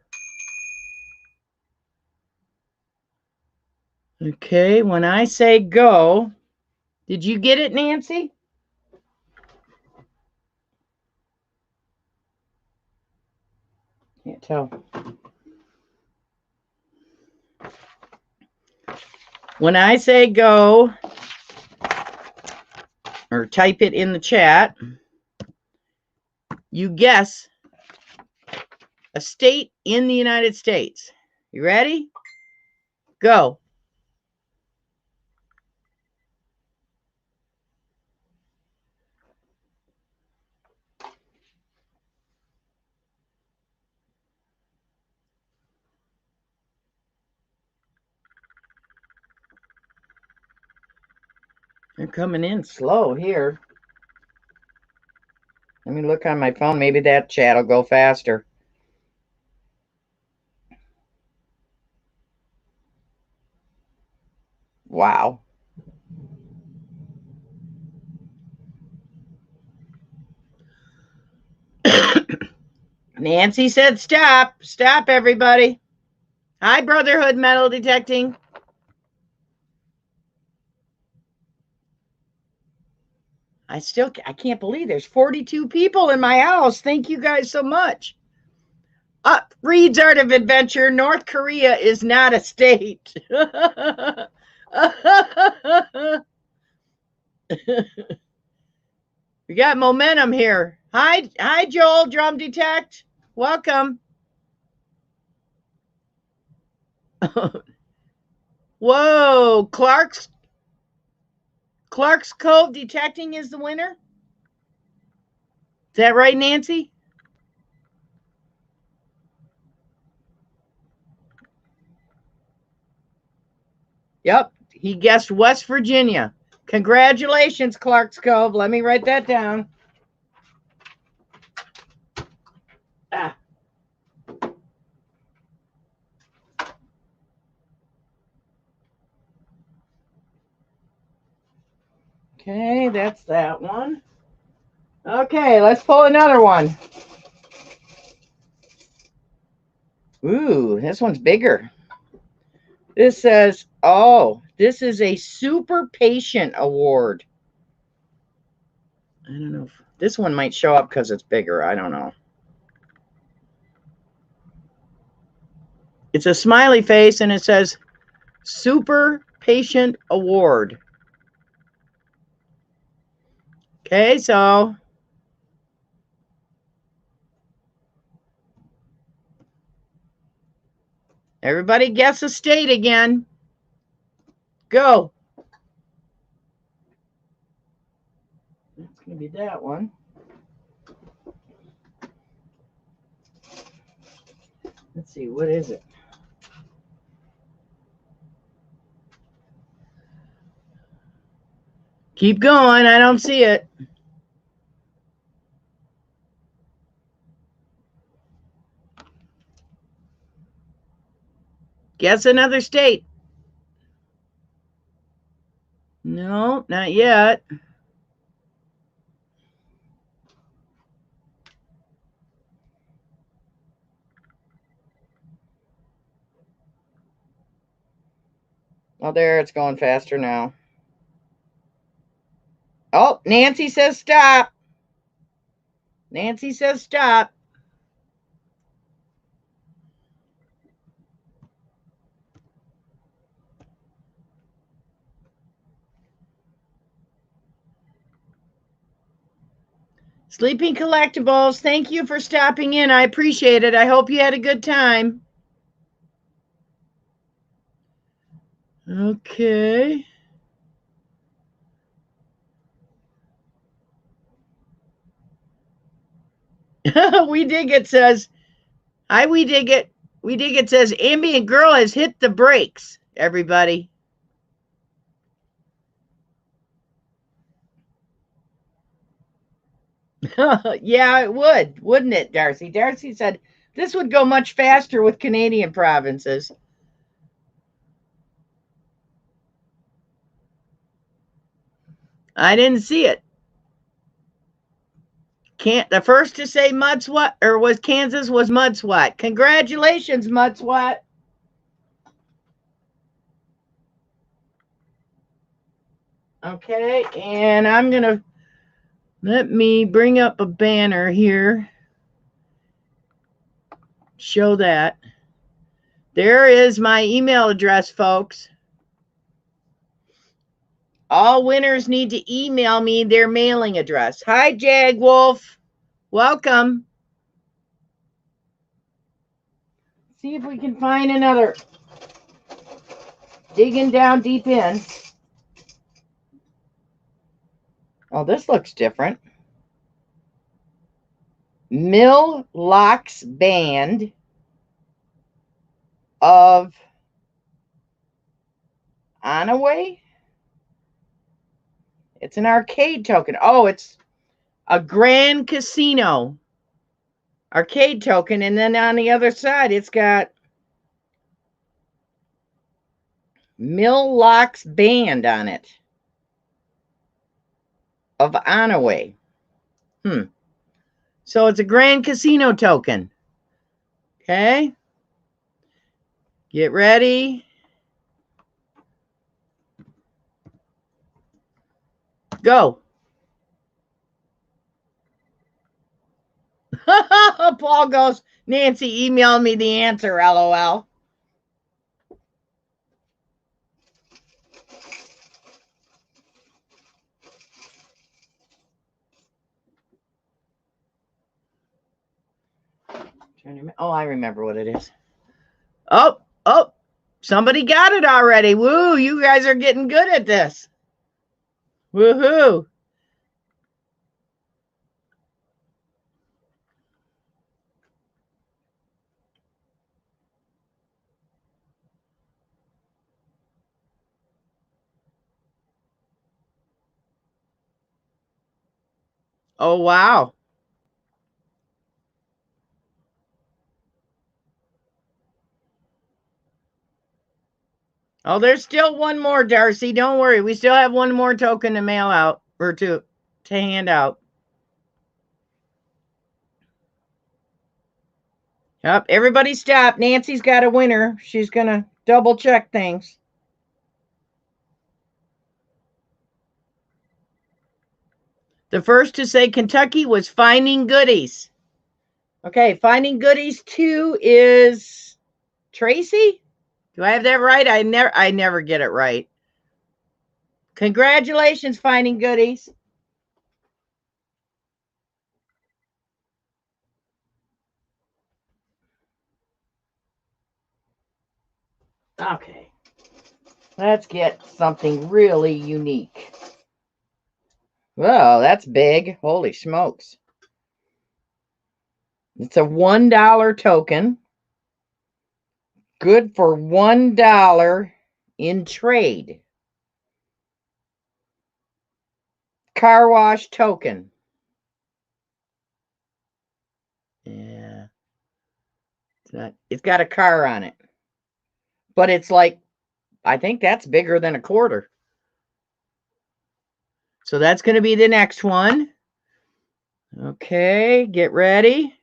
Okay, when I say go, did you get it, Nancy? Can't tell. When I say go, or type it in the chat, you guess a state in the United States. You ready? Go. They're coming in slow here. Let me look on my phone. Maybe that chat will go faster. Wow. Nancy said stop. Stop, everybody. Hi, Brotherhood Metal Detecting. I can't believe there's 42 people in my house. Thank you guys so much. Reed's Art of Adventure. North Korea is not a state. We got momentum here. Hi, Joel, Drum Detect. Welcome. Whoa, Clark's Cove Detecting is the winner. Is that right, Nancy? Yep, he guessed West Virginia. Congratulations, Clark's Cove. Let me write that down. Ah. Okay, that's that one. Okay, let's pull another one. Ooh, this one's bigger. This says, oh, this is a super patient award. I don't know if this one might show up because it's bigger. I don't know. It's a smiley face and it says super patient award. Okay, so everybody guess a state again. Go. That's going to be that one. Let's see, what is it? Keep going. I don't see it. Guess another state. No, not yet. Oh, there, it's going faster now. Oh, Nancy says stop. Nancy says stop. Sleeping Collectibles, thank you for stopping in. I appreciate it. I hope you had a good time. Okay. We Dig It says, hi, We Dig It. We Dig It says, Ambient Girl has hit the brakes, everybody. Yeah, it would, wouldn't it, Darcy? Darcy said this would go much faster with Canadian provinces. I didn't see it. The first to say Mudswat or was Kansas was Mudswat. Congratulations, Mudswat. Okay, and I'm gonna let me bring up a banner here. Show that. There is my email address, folks. All winners need to email me their mailing address. Hi, Jag Wolf. Welcome. See if we can find another. Digging down deep in. Oh, this looks different. Mill Locks Band of Onaway. It's an arcade token. Oh, it's a Grand Casino arcade token. And then on the other side, it's got Mill Locks Band on it of Onaway. So it's a Grand Casino token. Okay. Get ready. Go. Paul goes, Nancy emailed me the answer, LOL. Oh, I remember what it is. Oh, somebody got it already. Woo, you guys are getting good at this. Woohoo. Oh, wow. Oh, there's still one more, Darcy. Don't worry. We still have one more token to mail out or to hand out. Yep, everybody stop. Nancy's got a winner. She's going to double check things. The first to say Kentucky was Finding Goodies. Okay, Finding Goodies 2 is Tracy? Do I have that right? I never get it right. Congratulations, Finding Goodies. Okay. Let's get something really unique. Whoa, that's big. Holy smokes. It's a $1 token. Good for $1 in trade. Car wash token. Yeah. It's got a car on it. But it's like, I think that's bigger than a quarter. So that's going to be the next one. Okay, get ready.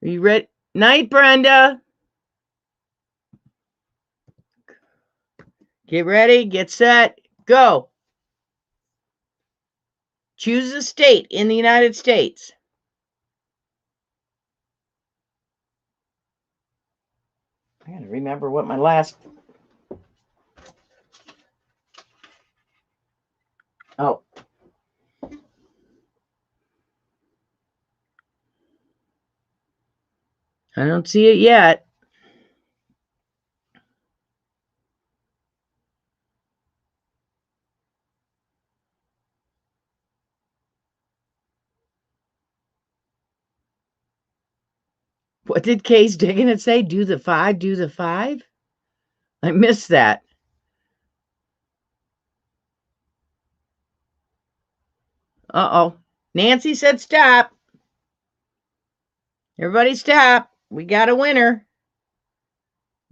Are you ready? Night, Brenda. Get ready, get set, go. Choose a state in the United States. I gotta remember what my last. Oh. I don't see it yet. What did Kay's digging it say? Do the 5, do the 5? I missed that. Uh-oh. Nancy said stop. Everybody stop. We got a winner.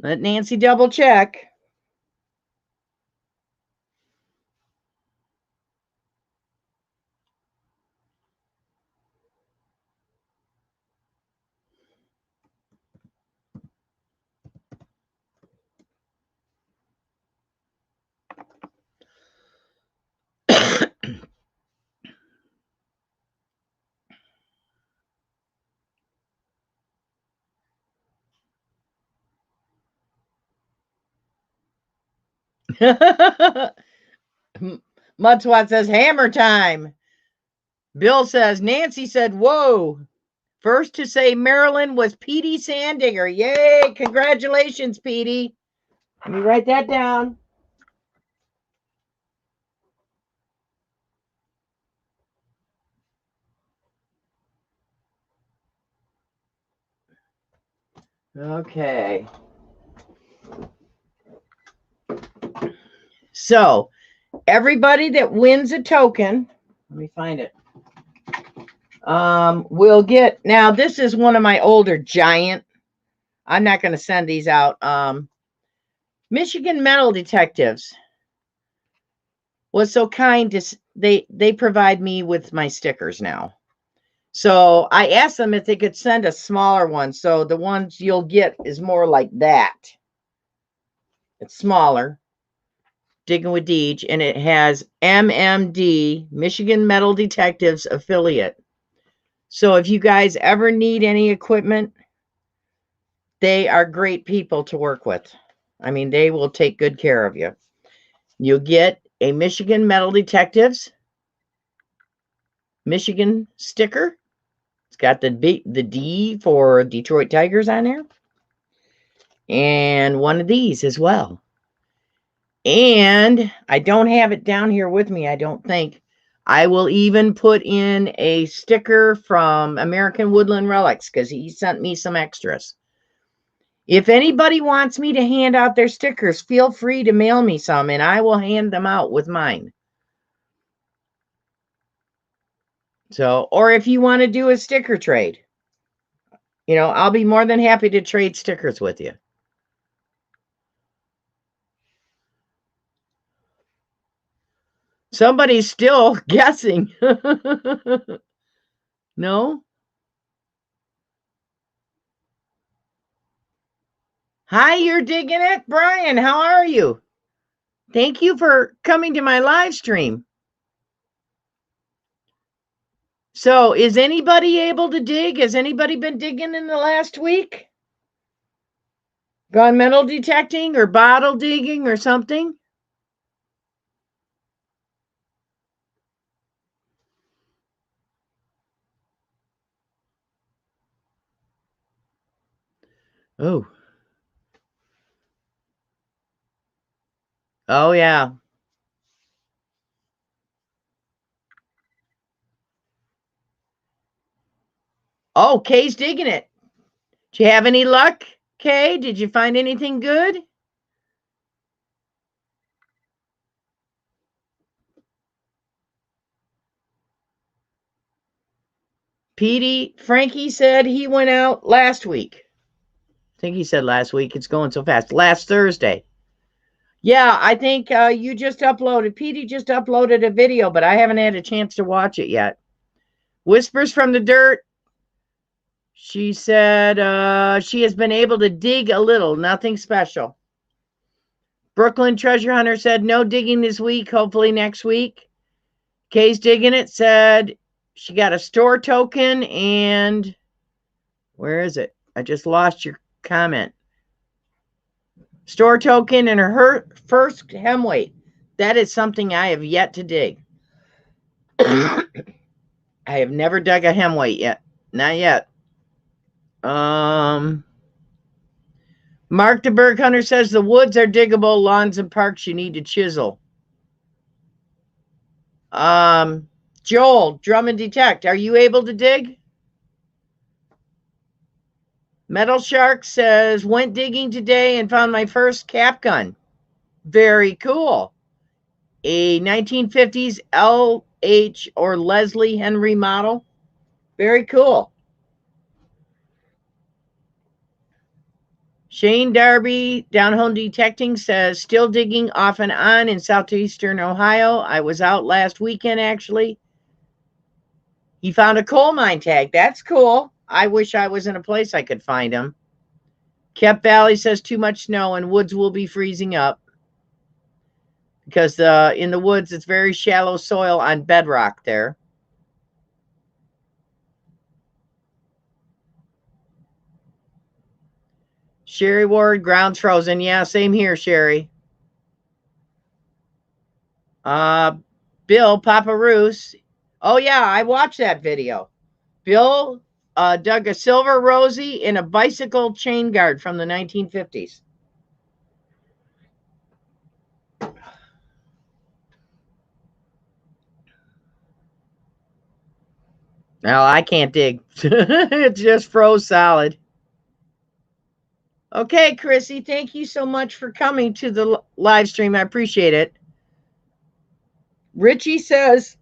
Let Nancy double check. Mudswat says hammer time. Bill says Nancy said whoa. First to say Maryland was Petey Sandinger. Yay! Congratulations, Petey. Let me write that down. Okay. So, everybody that wins a token, let me find it, will get, now this is one of my older giant, I'm not going to send these out, Michigan Metal Detectives was so kind to, they provide me with my stickers now. So I asked them if they could send a smaller one. So the ones you'll get is more like that. It's smaller. Diggin With Deej, and it has MMD, Michigan Metal Detectives affiliate. So if you guys ever need any equipment, they are great people to work with. I mean, they will take good care of you. You'll get a Michigan Metal Detectives Michigan sticker. It's got the D for Detroit Tigers on there. And one of these as well. And I don't have it down here with me, I don't think. I will even put in a sticker from American Woodland Relics because he sent me some extras. If anybody wants me to hand out their stickers, feel free to mail me some and I will hand them out with mine. So, or if you want to do a sticker trade, I'll be more than happy to trade stickers with you. Somebody's still guessing. No? Hi, you're digging it? Brian, how are you? Thank you for coming to my live stream. So, is anybody able to dig? Has anybody been digging in the last week? Gone metal detecting or bottle digging or something? Oh. Oh, yeah. Oh, Kay's digging it. Did you have any luck, Kay? Did you find anything good? Frankie said he went out last week. I think he said last week. It's going so fast. Last Thursday. Yeah, I think you just uploaded. Petey just uploaded a video, but I haven't had a chance to watch it yet. Whispers from the Dirt. She said she has been able to dig a little, nothing special. Brooklyn Treasure Hunter said no digging this week, hopefully next week. Kay's digging it, said she got a store token and where is it? I just lost your comment. Store token and her first hem weight. That is something I have yet to dig. I have never dug a hem weight yet. Not yet. Mark the Berg Hunter says the woods are diggable, lawns and parks you need to chisel. Joel, Drum and Detect, are you able to dig? Metal Shark says, went digging today and found my first cap gun. Very cool. A 1950s LH or Leslie Henry model. Very cool. Shane Darby, Down Home Detecting, says, still digging off and on in southeastern Ohio. I was out last weekend, actually. He found a coal mine tag. That's cool. I wish I was in a place I could find them. Kep Valley says too much snow and woods will be freezing up. Because in the woods, it's very shallow soil on bedrock there. Sherry Ward, ground's frozen. Yeah, same here, Sherry. Bill Paparoos. Oh, yeah, I watched that video. Bill dug a silver Rosie in a bicycle chain guard from the 1950s. No, I can't dig. It just froze solid. Okay, Chrissy, thank you so much for coming to the live stream. I appreciate it. Richie says,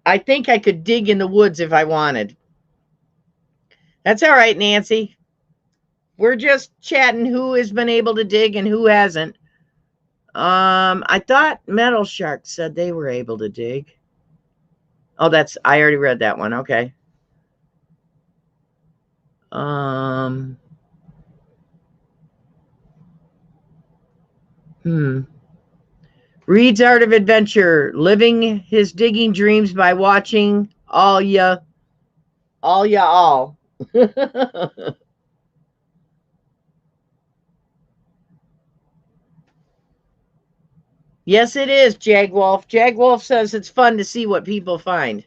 I think I could dig in the woods if I wanted. That's all right, Nancy. We're just chatting who has been able to dig and who hasn't. I thought Metal Shark said they were able to dig. Oh, I already read that one. Okay. Reed's Art of Adventure, living his digging dreams by watching all. Yes, it is, Jagwolf. Jagwolf says it's fun to see what people find.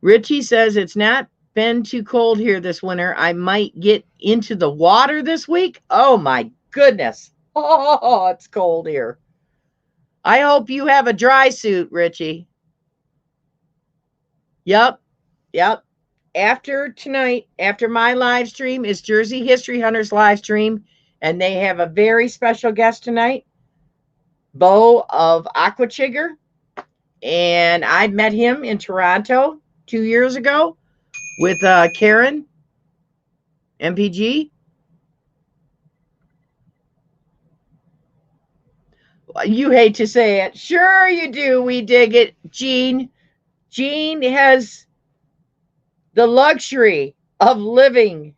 Richie says it's not been too cold here this winter. I might get into the water this week. Oh my goodness. Oh, it's cold here. I hope you have a dry suit, Richie. Yep. after tonight, after my live stream, is Jersey History Hunters live stream, and they have a very special guest tonight, Bo of Aquachigger, and I met him in Toronto 2 years ago with Karen MPG. You hate to say it. Sure you do. We dig it. Gene has the luxury of living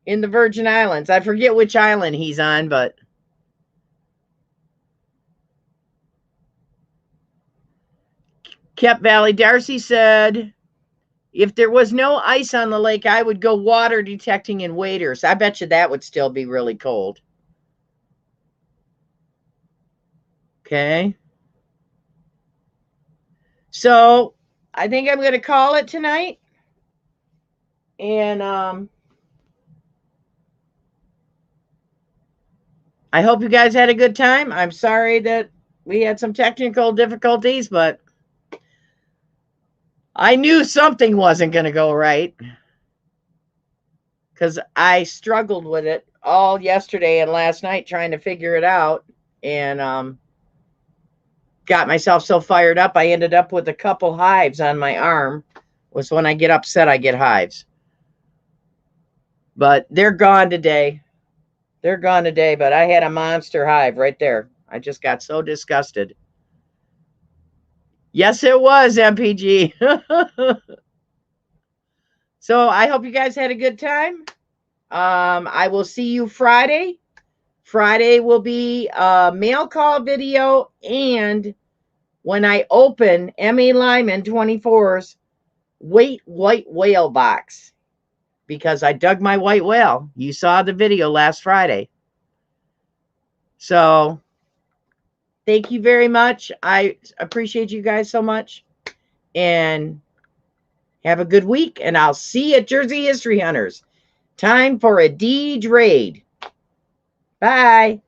in the Virgin Islands. I forget which island he's on, but Kep Valley. Darcy said, if there was no ice on the lake, I would go water detecting in waders. I bet you that would still be really cold. Okay. So I think I'm going to call it tonight. And I hope you guys had a good time. I'm sorry that we had some technical difficulties, but I knew something wasn't going to go right because I struggled with it all yesterday and last night trying to figure it out, and got myself so fired up I ended up with a couple hives on my arm. Was when I get upset I get hives. But they're gone today. They're gone today, but I had a monster hive right there. I just got so disgusted. Yes, it was, MPG. So I hope you guys had a good time. I will see you Friday. Friday will be a mail call video, and when I open M.A. Lyman 24's white whale box, because I dug my white whale. You saw the video last Friday. So thank you very much. I appreciate you guys so much. And have a good week. And I'll see you at Jersey History Hunters. Time for a Deej raid. Bye.